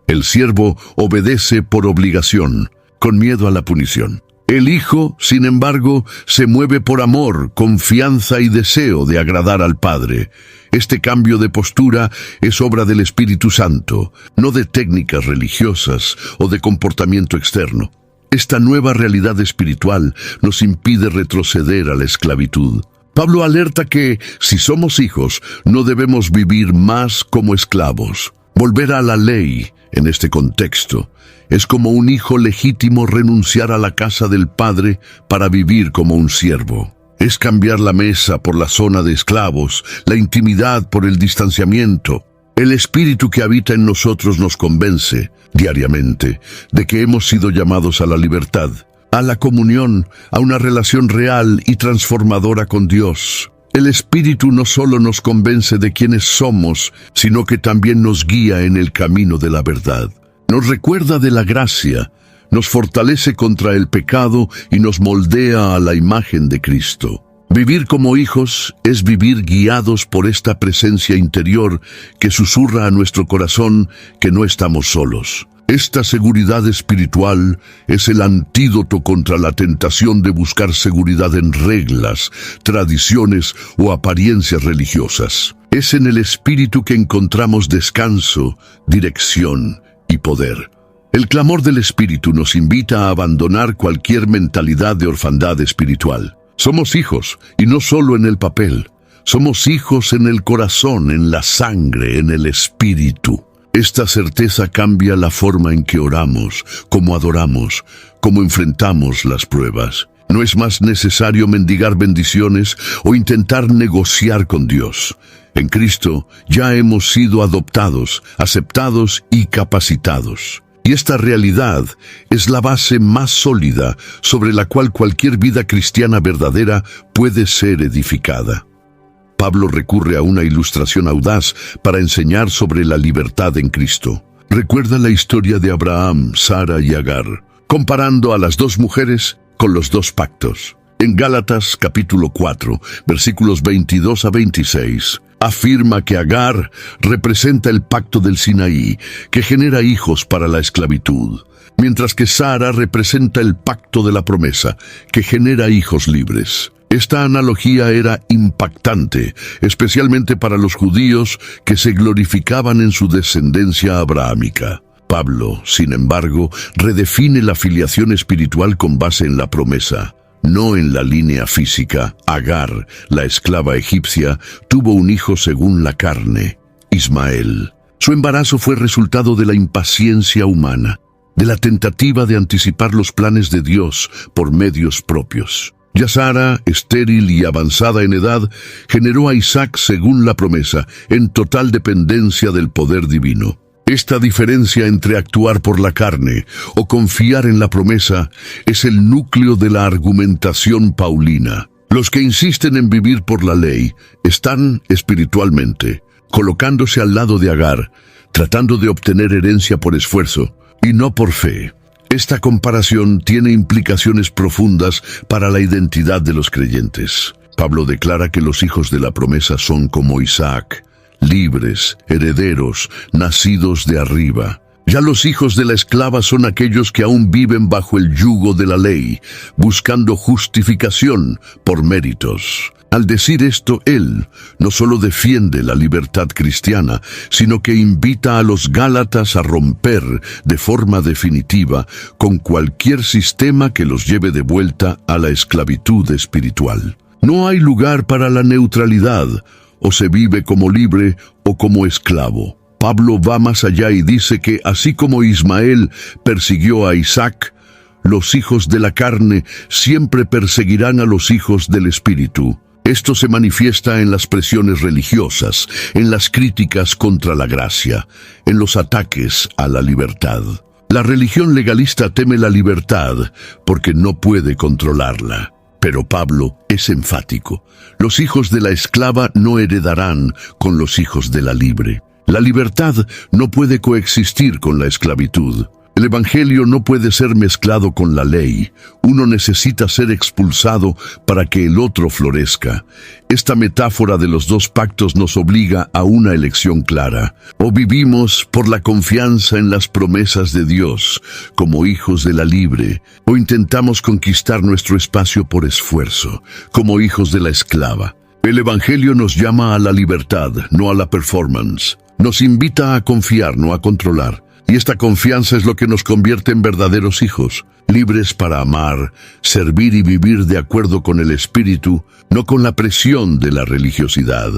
El siervo obedece por obligación, con miedo a la punición. El hijo, sin embargo, se mueve por amor, confianza y deseo de agradar al Padre. Este cambio de postura es obra del Espíritu Santo, no de técnicas religiosas o de comportamiento externo. Esta nueva realidad espiritual nos impide retroceder a la esclavitud. Pablo alerta que, si somos hijos, no debemos vivir más como esclavos. Volver a la ley, en este contexto, es como un hijo legítimo renunciar a la casa del padre para vivir como un siervo. Es cambiar la mesa por la zona de esclavos, la intimidad por el distanciamiento. El Espíritu que habita en nosotros nos convence, diariamente, de que hemos sido llamados a la libertad, a la comunión, a una relación real y transformadora con Dios. El Espíritu no solo nos convence de quiénes somos, sino que también nos guía en el camino de la verdad. Nos recuerda de la gracia, nos fortalece contra el pecado y nos moldea a la imagen de Cristo. Vivir como hijos es vivir guiados por esta presencia interior que susurra a nuestro corazón que no estamos solos. Esta seguridad espiritual es el antídoto contra la tentación de buscar seguridad en reglas, tradiciones o apariencias religiosas. Es en el Espíritu que encontramos descanso, dirección y poder. El clamor del Espíritu nos invita a abandonar cualquier mentalidad de orfandad espiritual. Somos hijos, y no solo en el papel. Somos hijos en el corazón, en la sangre, en el Espíritu. Esta certeza cambia la forma en que oramos, cómo adoramos, cómo enfrentamos las pruebas. No es más necesario mendigar bendiciones o intentar negociar con Dios. En Cristo ya hemos sido adoptados, aceptados y capacitados. Y esta realidad es la base más sólida sobre la cual cualquier vida cristiana verdadera puede ser edificada. Pablo recurre a una ilustración audaz para enseñar sobre la libertad en Cristo. Recuerda la historia de Abraham, Sara y Agar, comparando a las dos mujeres con los dos pactos. En Gálatas capítulo 4, versículos 22 a 26, afirma que Agar representa el pacto del Sinaí, que genera hijos para la esclavitud, mientras que Sara representa el pacto de la promesa, que genera hijos libres. Esta analogía era impactante, especialmente para los judíos que se glorificaban en su descendencia abrahámica. Pablo, sin embargo, redefine la filiación espiritual con base en la promesa. No en la línea física. Agar, la esclava egipcia, tuvo un hijo según la carne, Ismael. Su embarazo fue resultado de la impaciencia humana, de la tentativa de anticipar los planes de Dios por medios propios. Ya Sara, estéril y avanzada en edad, generó a Isaac según la promesa, en total dependencia del poder divino. Esta diferencia entre actuar por la carne o confiar en la promesa es el núcleo de la argumentación paulina. Los que insisten en vivir por la ley están espiritualmente colocándose al lado de Agar, tratando de obtener herencia por esfuerzo y no por fe. Esta comparación tiene implicaciones profundas para la identidad de los creyentes. Pablo declara que los hijos de la promesa son como Isaac, libres, herederos, nacidos de arriba. Ya los hijos de la esclava son aquellos que aún viven bajo el yugo de la ley, buscando justificación por méritos. Al decir esto, él no solo defiende la libertad cristiana, sino que invita a los Gálatas a romper de forma definitiva con cualquier sistema que los lleve de vuelta a la esclavitud espiritual. No hay lugar para la neutralidad, o se vive como libre o como esclavo. Pablo va más allá y dice que así como Ismael persiguió a Isaac, los hijos de la carne siempre perseguirán a los hijos del espíritu. Esto se manifiesta en las presiones religiosas, en las críticas contra la gracia, en los ataques a la libertad. La religión legalista teme la libertad porque no puede controlarla. Pero Pablo es enfático. Los hijos de la esclava no heredarán con los hijos de la libre. La libertad no puede coexistir con la esclavitud. El Evangelio no puede ser mezclado con la ley. Uno necesita ser expulsado para que el otro florezca. Esta metáfora de los dos pactos nos obliga a una elección clara. O vivimos por la confianza en las promesas de Dios, como hijos de la libre, o intentamos conquistar nuestro espacio por esfuerzo, como hijos de la esclava. El Evangelio nos llama a la libertad, no a la performance. Nos invita a confiar, no a controlar. Y esta confianza es lo que nos convierte en verdaderos hijos, libres para amar, servir y vivir de acuerdo con el Espíritu, no con la presión de la religiosidad.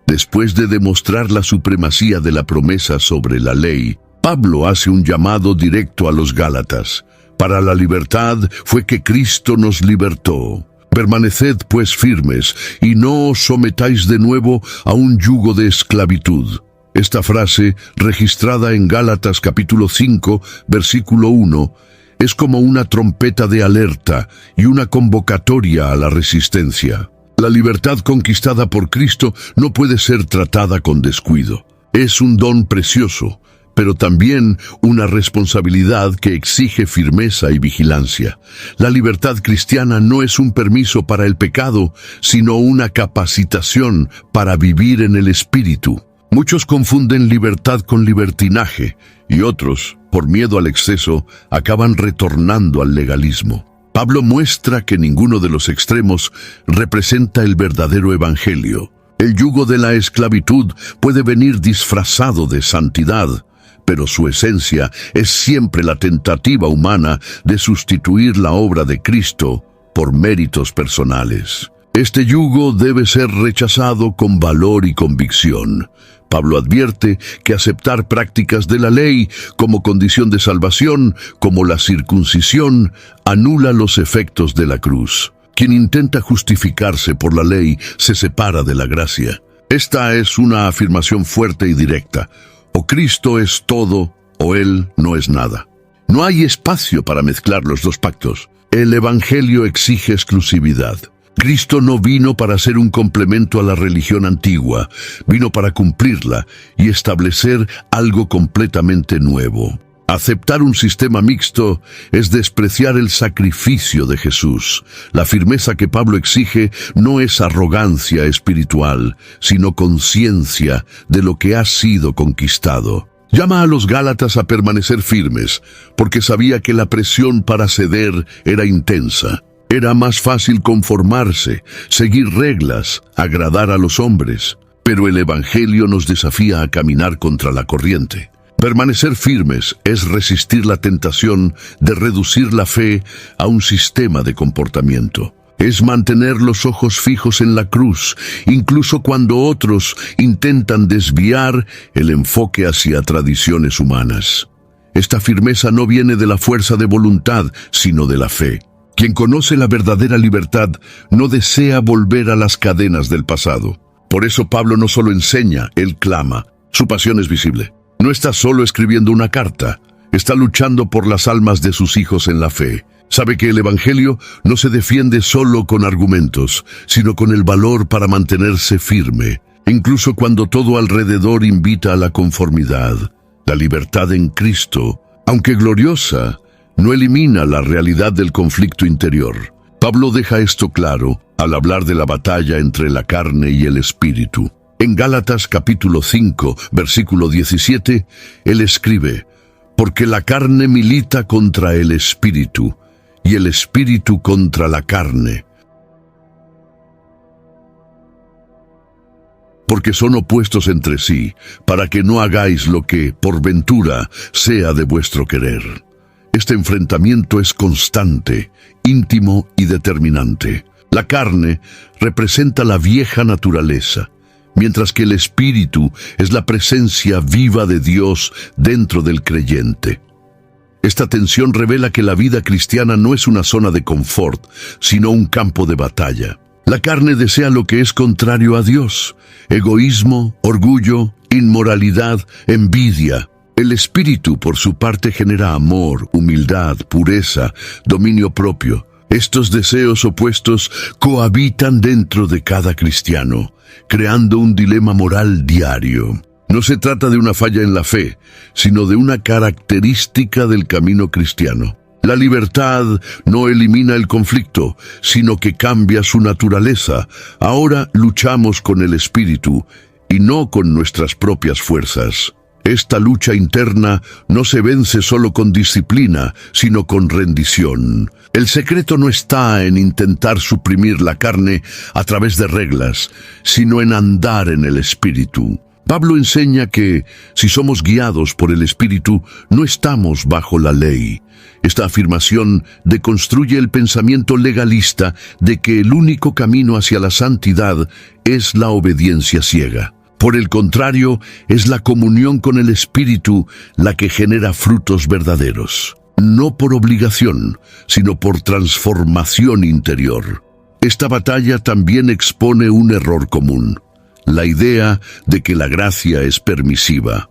Después de demostrar la supremacía de la promesa sobre la ley, Pablo hace un llamado directo a los Gálatas. Para la libertad fue que Cristo nos libertó. Permaneced pues firmes y no os sometáis de nuevo a un yugo de esclavitud. Esta frase, registrada en Gálatas capítulo 5, versículo 1, es como una trompeta de alerta y una convocatoria a la resistencia. La libertad conquistada por Cristo no puede ser tratada con descuido. Es un don precioso, pero también una responsabilidad que exige firmeza y vigilancia. La libertad cristiana no es un permiso para el pecado, sino una capacitación para vivir en el Espíritu. Muchos confunden libertad con libertinaje y otros, por miedo al exceso, acaban retornando al legalismo. Pablo muestra que ninguno de los extremos representa el verdadero evangelio. El yugo de la esclavitud puede venir disfrazado de santidad, pero su esencia es siempre la tentativa humana de sustituir la obra de Cristo por méritos personales. Este yugo debe ser rechazado con valor y convicción. Pablo advierte que aceptar prácticas de la ley como condición de salvación, como la circuncisión, anula los efectos de la cruz. Quien intenta justificarse por la ley se separa de la gracia. Esta es una afirmación fuerte y directa. O Cristo es todo, o Él no es nada. No hay espacio para mezclar los dos pactos. El Evangelio exige exclusividad. Cristo no vino para ser un complemento a la religión antigua, vino para cumplirla y establecer algo completamente nuevo. Aceptar un sistema mixto es despreciar el sacrificio de Jesús. La firmeza que Pablo exige no es arrogancia espiritual, sino conciencia de lo que ha sido conquistado. Llama a los Gálatas a permanecer firmes, porque sabía que la presión para ceder era intensa. Era más fácil conformarse, seguir reglas, agradar a los hombres. Pero el Evangelio nos desafía a caminar contra la corriente. Permanecer firmes es resistir la tentación de reducir la fe a un sistema de comportamiento. Es mantener los ojos fijos en la cruz, incluso cuando otros intentan desviar el enfoque hacia tradiciones humanas. Esta firmeza no viene de la fuerza de voluntad, sino de la fe. Quien conoce la verdadera libertad no desea volver a las cadenas del pasado. Por eso Pablo no solo enseña, él clama. Su pasión es visible. No está solo escribiendo una carta, está luchando por las almas de sus hijos en la fe. Sabe que el Evangelio no se defiende solo con argumentos, sino con el valor para mantenerse firme, incluso cuando todo alrededor invita a la conformidad. La libertad en Cristo, aunque gloriosa, no elimina la realidad del conflicto interior. Pablo deja esto claro al hablar de la batalla entre la carne y el espíritu. En Gálatas capítulo 5, versículo 17, él escribe: Porque la carne milita contra el espíritu, y el espíritu contra la carne. Porque son opuestos entre sí, para que no hagáis lo que, por ventura, sea de vuestro querer. Este enfrentamiento es constante, íntimo y determinante. La carne representa la vieja naturaleza, mientras que el espíritu es la presencia viva de Dios dentro del creyente. Esta tensión revela que la vida cristiana no es una zona de confort, sino un campo de batalla. La carne desea lo que es contrario a Dios: egoísmo, orgullo, inmoralidad, envidia. El espíritu, por su parte, genera amor, humildad, pureza, dominio propio. Estos deseos opuestos cohabitan dentro de cada cristiano, creando un dilema moral diario. No se trata de una falla en la fe, sino de una característica del camino cristiano. La libertad no elimina el conflicto, sino que cambia su naturaleza. Ahora luchamos con el espíritu y no con nuestras propias fuerzas. Esta lucha interna no se vence solo con disciplina, sino con rendición. El secreto no está en intentar suprimir la carne a través de reglas, sino en andar en el espíritu. Pablo enseña que, si somos guiados por el espíritu, no estamos bajo la ley. Esta afirmación deconstruye el pensamiento legalista de que el único camino hacia la santidad es la obediencia ciega. Por el contrario, es la comunión con el Espíritu la que genera frutos verdaderos, no por obligación, sino por transformación interior. Esta batalla también expone un error común: la idea de que la gracia es permisiva.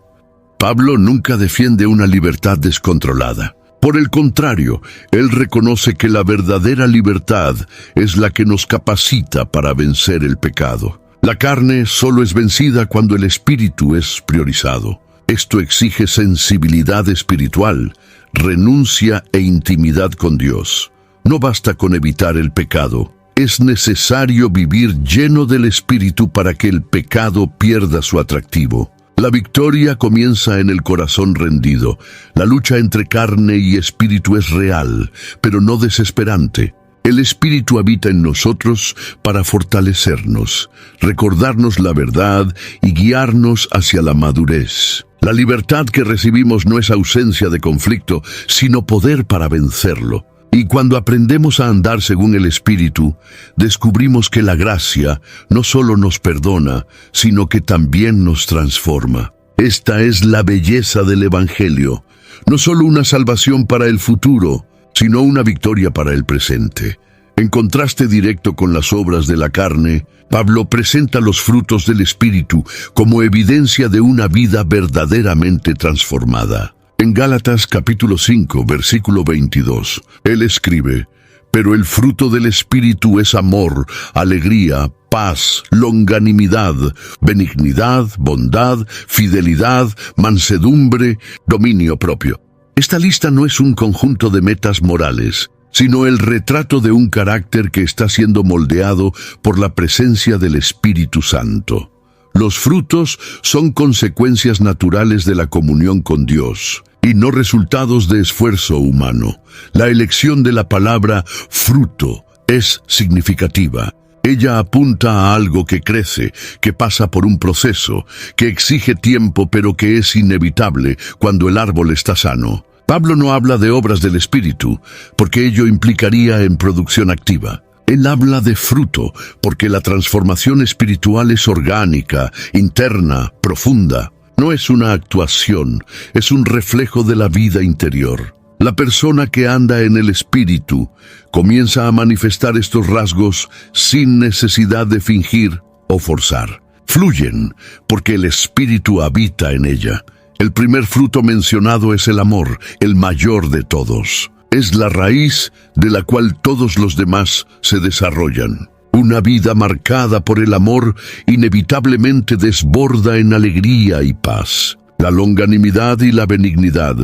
Pablo nunca defiende una libertad descontrolada. Por el contrario, él reconoce que la verdadera libertad es la que nos capacita para vencer el pecado. La carne solo es vencida cuando el espíritu es priorizado. Esto exige sensibilidad espiritual, renuncia e intimidad con Dios. No basta con evitar el pecado. Es necesario vivir lleno del espíritu para que el pecado pierda su atractivo. La victoria comienza en el corazón rendido. La lucha entre carne y espíritu es real, pero no desesperante. El Espíritu habita en nosotros para fortalecernos, recordarnos la verdad y guiarnos hacia la madurez. La libertad que recibimos no es ausencia de conflicto, sino poder para vencerlo. Y cuando aprendemos a andar según el Espíritu, descubrimos que la gracia no solo nos perdona, sino que también nos transforma. Esta es la belleza del Evangelio, no solo una salvación para el futuro, sino una victoria para el presente. En contraste directo con las obras de la carne, Pablo presenta los frutos del Espíritu como evidencia de una vida verdaderamente transformada. En Gálatas capítulo 5, versículo 22, él escribe: «Pero el fruto del Espíritu es amor, alegría, paz, longanimidad, benignidad, bondad, fidelidad, mansedumbre, dominio propio». Esta lista no es un conjunto de metas morales, sino el retrato de un carácter que está siendo moldeado por la presencia del Espíritu Santo. Los frutos son consecuencias naturales de la comunión con Dios y no resultados de esfuerzo humano. La elección de la palabra fruto es significativa. Ella apunta a algo que crece, que pasa por un proceso, que exige tiempo pero que es inevitable cuando el árbol está sano. Pablo no habla de obras del Espíritu, porque ello implicaría en producción activa. Él habla de fruto, porque la transformación espiritual es orgánica, interna, profunda. No es una actuación, es un reflejo de la vida interior. La persona que anda en el Espíritu comienza a manifestar estos rasgos sin necesidad de fingir o forzar. Fluyen, porque el Espíritu habita en ella. El primer fruto mencionado es el amor, el mayor de todos. Es la raíz de la cual todos los demás se desarrollan. Una vida marcada por el amor inevitablemente desborda en alegría y paz. La longanimidad y la benignidad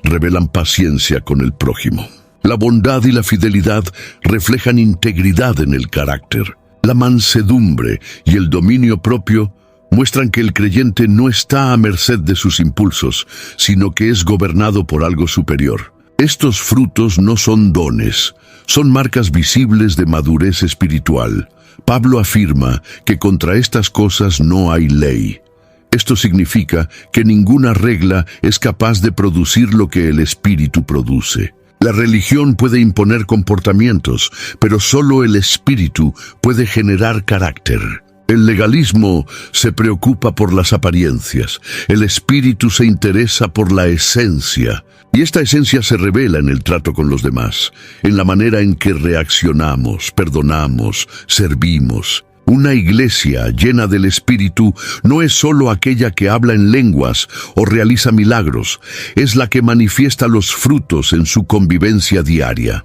revelan paciencia con el prójimo. La bondad y la fidelidad reflejan integridad en el carácter. La mansedumbre y el dominio propio muestran que el creyente no está a merced de sus impulsos, sino que es gobernado por algo superior. Estos frutos no son dones, son marcas visibles de madurez espiritual. Pablo afirma que contra estas cosas no hay ley. Esto significa que ninguna regla es capaz de producir lo que el Espíritu produce. La religión puede imponer comportamientos, pero solo el Espíritu puede generar carácter. El legalismo se preocupa por las apariencias, el Espíritu se interesa por la esencia, y esta esencia se revela en el trato con los demás, en la manera en que reaccionamos, perdonamos, servimos. Una iglesia llena del Espíritu no es solo aquella que habla en lenguas o realiza milagros, es la que manifiesta los frutos en su convivencia diaria.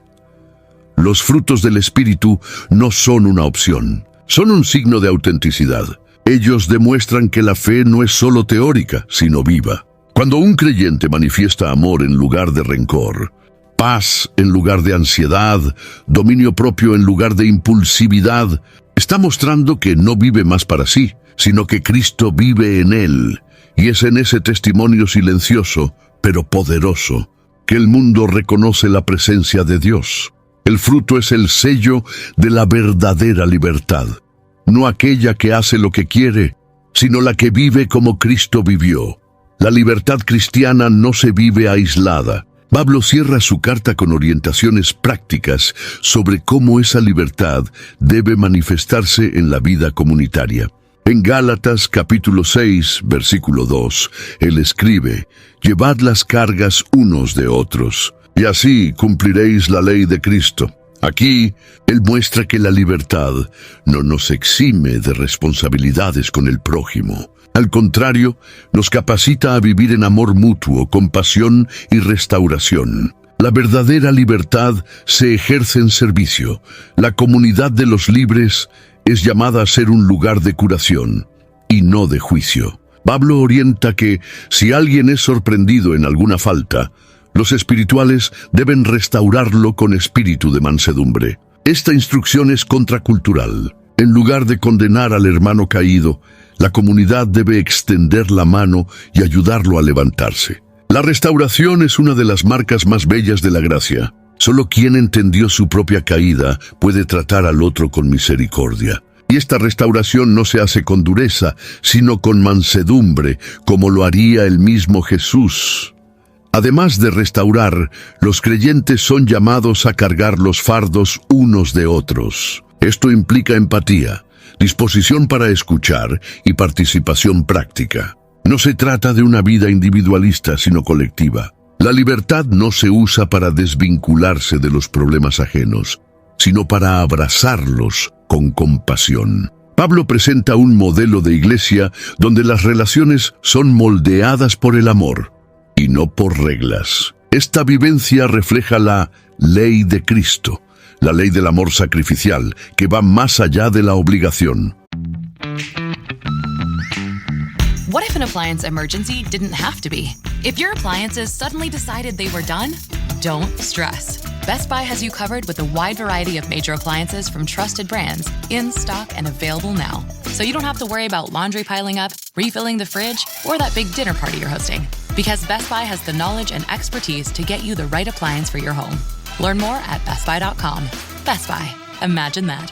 Los frutos del Espíritu no son una opción, son un signo de autenticidad. Ellos demuestran que la fe no es solo teórica, sino viva. Cuando un creyente manifiesta amor en lugar de rencor, paz en lugar de ansiedad, dominio propio en lugar de impulsividad, está mostrando que no vive más para sí, sino que Cristo vive en él. Y es en ese testimonio silencioso, pero poderoso, que el mundo reconoce la presencia de Dios. El fruto es el sello de la verdadera libertad, no aquella que hace lo que quiere, sino la que vive como Cristo vivió. La libertad cristiana no se vive aislada. Pablo cierra su carta con orientaciones prácticas sobre cómo esa libertad debe manifestarse en la vida comunitaria. En Gálatas capítulo 6, versículo 2, él escribe: «Llevad las cargas unos de otros, y así cumpliréis la ley de Cristo». Aquí, él muestra que la libertad no nos exime de responsabilidades con el prójimo. Al contrario, nos capacita a vivir en amor mutuo, compasión y restauración. La verdadera libertad se ejerce en servicio. La comunidad de los libres es llamada a ser un lugar de curación y no de juicio. Pablo orienta que, si alguien es sorprendido en alguna falta, los espirituales deben restaurarlo con espíritu de mansedumbre. Esta instrucción es contracultural. En lugar de condenar al hermano caído, la comunidad debe extender la mano y ayudarlo a levantarse. La restauración es una de las marcas más bellas de la gracia. Solo quien entendió su propia caída puede tratar al otro con misericordia. Y esta restauración no se hace con dureza, sino con mansedumbre, como lo haría el mismo Jesús. Además de restaurar, los creyentes son llamados a cargar los fardos unos de otros. Esto implica empatía, disposición para escuchar y participación práctica. No se trata de una vida individualista, sino colectiva. La libertad no se usa para desvincularse de los problemas ajenos, sino para abrazarlos con compasión. Pablo presenta un modelo de iglesia donde las relaciones son moldeadas por el amor y no por reglas. Esta vivencia refleja la ley de Cristo, la ley del amor sacrificial, que va más allá de la obligación.
What if an appliance emergency didn't have to be? If your appliances suddenly decided they were done, don't stress. Best Buy has you covered with a wide variety of major appliances from trusted brands, in stock and available now. So you don't have to worry about laundry piling up, refilling the fridge, or that big dinner party you're hosting. Because Best Buy has the knowledge and expertise to get you the right appliance for your home. Learn more at bestbuy.com. Best Buy. Imagine that.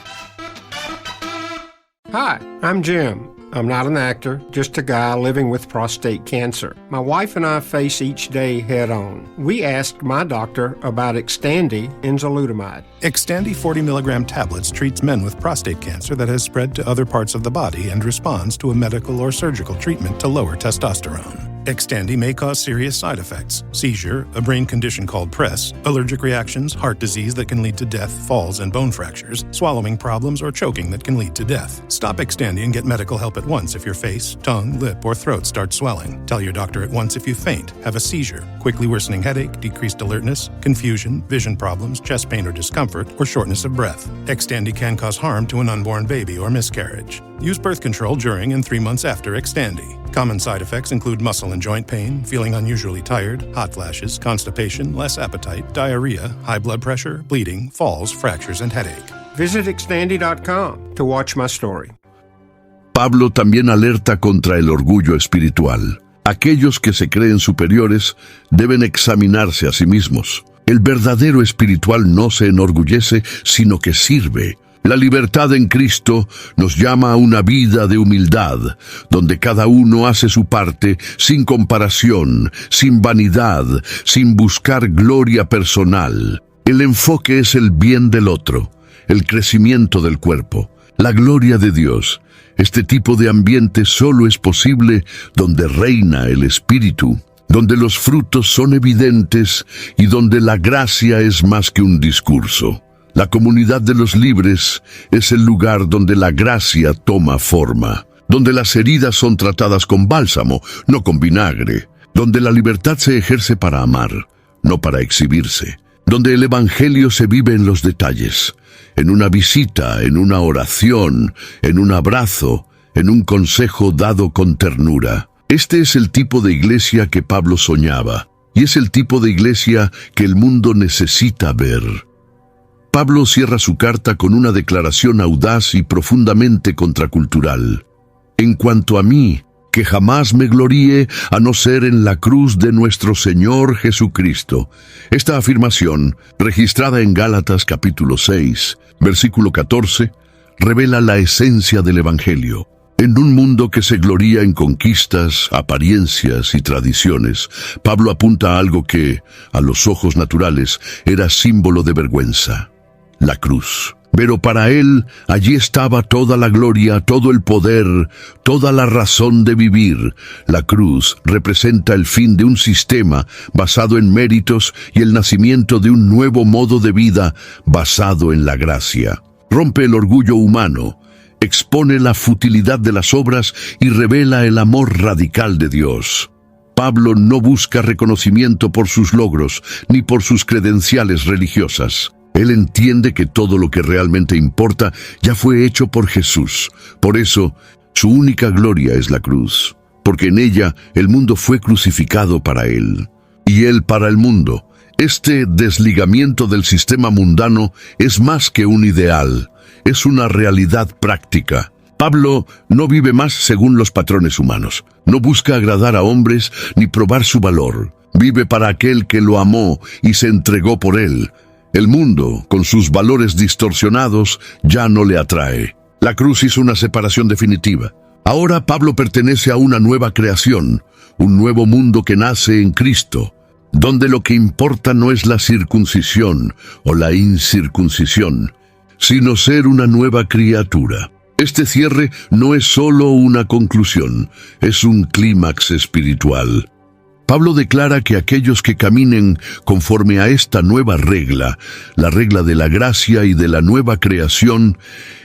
Hi, I'm Jim. I'm not an actor, just a guy living with prostate cancer. My wife and I face each day head on. We asked my doctor about Xtandi enzalutamide.
Xtandi 40 milligram tablets treats men with prostate cancer that has spread to other parts of the body and responds to a medical or surgical treatment to lower testosterone. Xtandi may cause serious side effects: seizure, a brain condition called PRESS, allergic reactions, heart disease that can lead to death, falls and bone fractures, swallowing problems, or choking that can lead to death. Stop Xtandi and get medical help at once if your face, tongue, lip, or throat start swelling. Tell your doctor at once if you faint, have a seizure, quickly worsening headache, decreased alertness, confusion, vision problems, chest pain or discomfort, or shortness of breath. Xtandi can cause harm to an unborn baby or miscarriage. Use birth control during and 3 months after Xtandi. Common side effects include muscle and joint pain, feeling unusually tired, hot flashes, constipation, less appetite, diarrhea, high blood pressure, bleeding, falls, fractures, and headache.
Visit Xtandi.com to watch my story.
Pablo también alerta contra el orgullo espiritual. Aquellos que se creen superiores deben examinarse a sí mismos. El verdadero espiritual no se enorgullece, sino que sirve. La libertad en Cristo nos llama a una vida de humildad, donde cada uno hace su parte sin comparación, sin vanidad, sin buscar gloria personal. El enfoque es el bien del otro, el crecimiento del cuerpo, la gloria de Dios. Este tipo de ambiente solo es posible donde reina el Espíritu, donde los frutos son evidentes y donde la gracia es más que un discurso. La comunidad de los libres es el lugar donde la gracia toma forma, donde las heridas son tratadas con bálsamo, no con vinagre, donde la libertad se ejerce para amar, no para exhibirse, donde el evangelio se vive en los detalles, en una visita, en una oración, en un abrazo, en un consejo dado con ternura. Este es el tipo de iglesia que Pablo soñaba, y es el tipo de iglesia que el mundo necesita ver. Pablo cierra su carta con una declaración audaz y profundamente contracultural. En cuanto a mí, que jamás me gloríe a no ser en la cruz de nuestro Señor Jesucristo. Esta afirmación, registrada en Gálatas capítulo 6, versículo 14, revela la esencia del Evangelio. En un mundo que se gloría en conquistas, apariencias y tradiciones, Pablo apunta a algo que, a los ojos naturales, era símbolo de vergüenza: la cruz. Pero para él, allí estaba toda la gloria, todo el poder, toda la razón de vivir. La cruz representa el fin de un sistema basado en méritos y el nacimiento de un nuevo modo de vida basado en la gracia. Rompe el orgullo humano, expone la futilidad de las obras y revela el amor radical de Dios. Pablo no busca reconocimiento por sus logros ni por sus credenciales religiosas. Él entiende que todo lo que realmente importa ya fue hecho por Jesús. Por eso, su única gloria es la cruz, porque en ella el mundo fue crucificado para él, y él para el mundo. Este desligamiento del sistema mundano es más que un ideal, es una realidad práctica. Pablo no vive más según los patrones humanos, no busca agradar a hombres ni probar su valor. Vive para aquel que lo amó y se entregó por él. El mundo, con sus valores distorsionados, ya no le atrae. La cruz hizo una separación definitiva. Ahora Pablo pertenece a una nueva creación, un nuevo mundo que nace en Cristo, donde lo que importa no es la circuncisión o la incircuncisión, sino ser una nueva criatura. Este cierre no es solo una conclusión, es un clímax espiritual. Pablo declara que aquellos que caminen conforme a esta nueva regla, la regla de la gracia y de la nueva creación,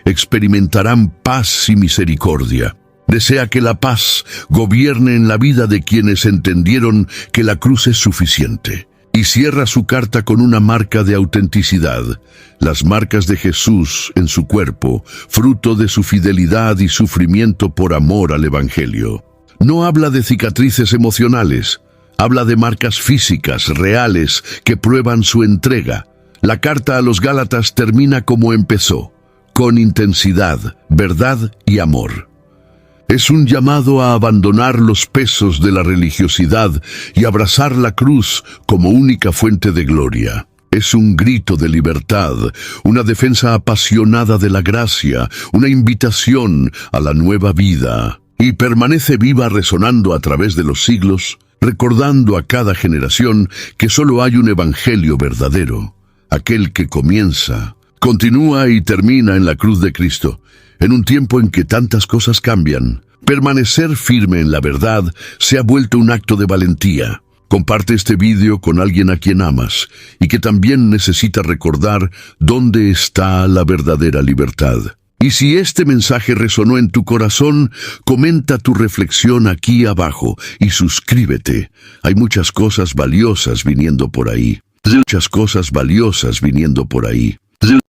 experimentarán paz y misericordia. Desea que la paz gobierne en la vida de quienes entendieron que la cruz es suficiente. Y cierra su carta con una marca de autenticidad, las marcas de Jesús en su cuerpo, fruto de su fidelidad y sufrimiento por amor al Evangelio. No habla de cicatrices emocionales, habla de marcas físicas, reales, que prueban su entrega. La carta a los Gálatas termina como empezó, con intensidad, verdad y amor. Es un llamado a abandonar los pesos de la religiosidad y abrazar la cruz como única fuente de gloria. Es un grito de libertad, una defensa apasionada de la gracia, una invitación a la nueva vida. Y permanece viva resonando a través de los siglos, recordando a cada generación que solo hay un evangelio verdadero, aquel que comienza, continúa y termina en la cruz de Cristo. En un tiempo en que tantas cosas cambian, permanecer firme en la verdad se ha vuelto un acto de valentía. Comparte este vídeo con alguien a quien amas y que también necesita recordar dónde está la verdadera libertad. Y si este mensaje resonó en tu corazón, comenta tu reflexión aquí abajo y suscríbete. Hay muchas cosas valiosas viniendo por ahí. Muchas cosas valiosas viniendo por ahí.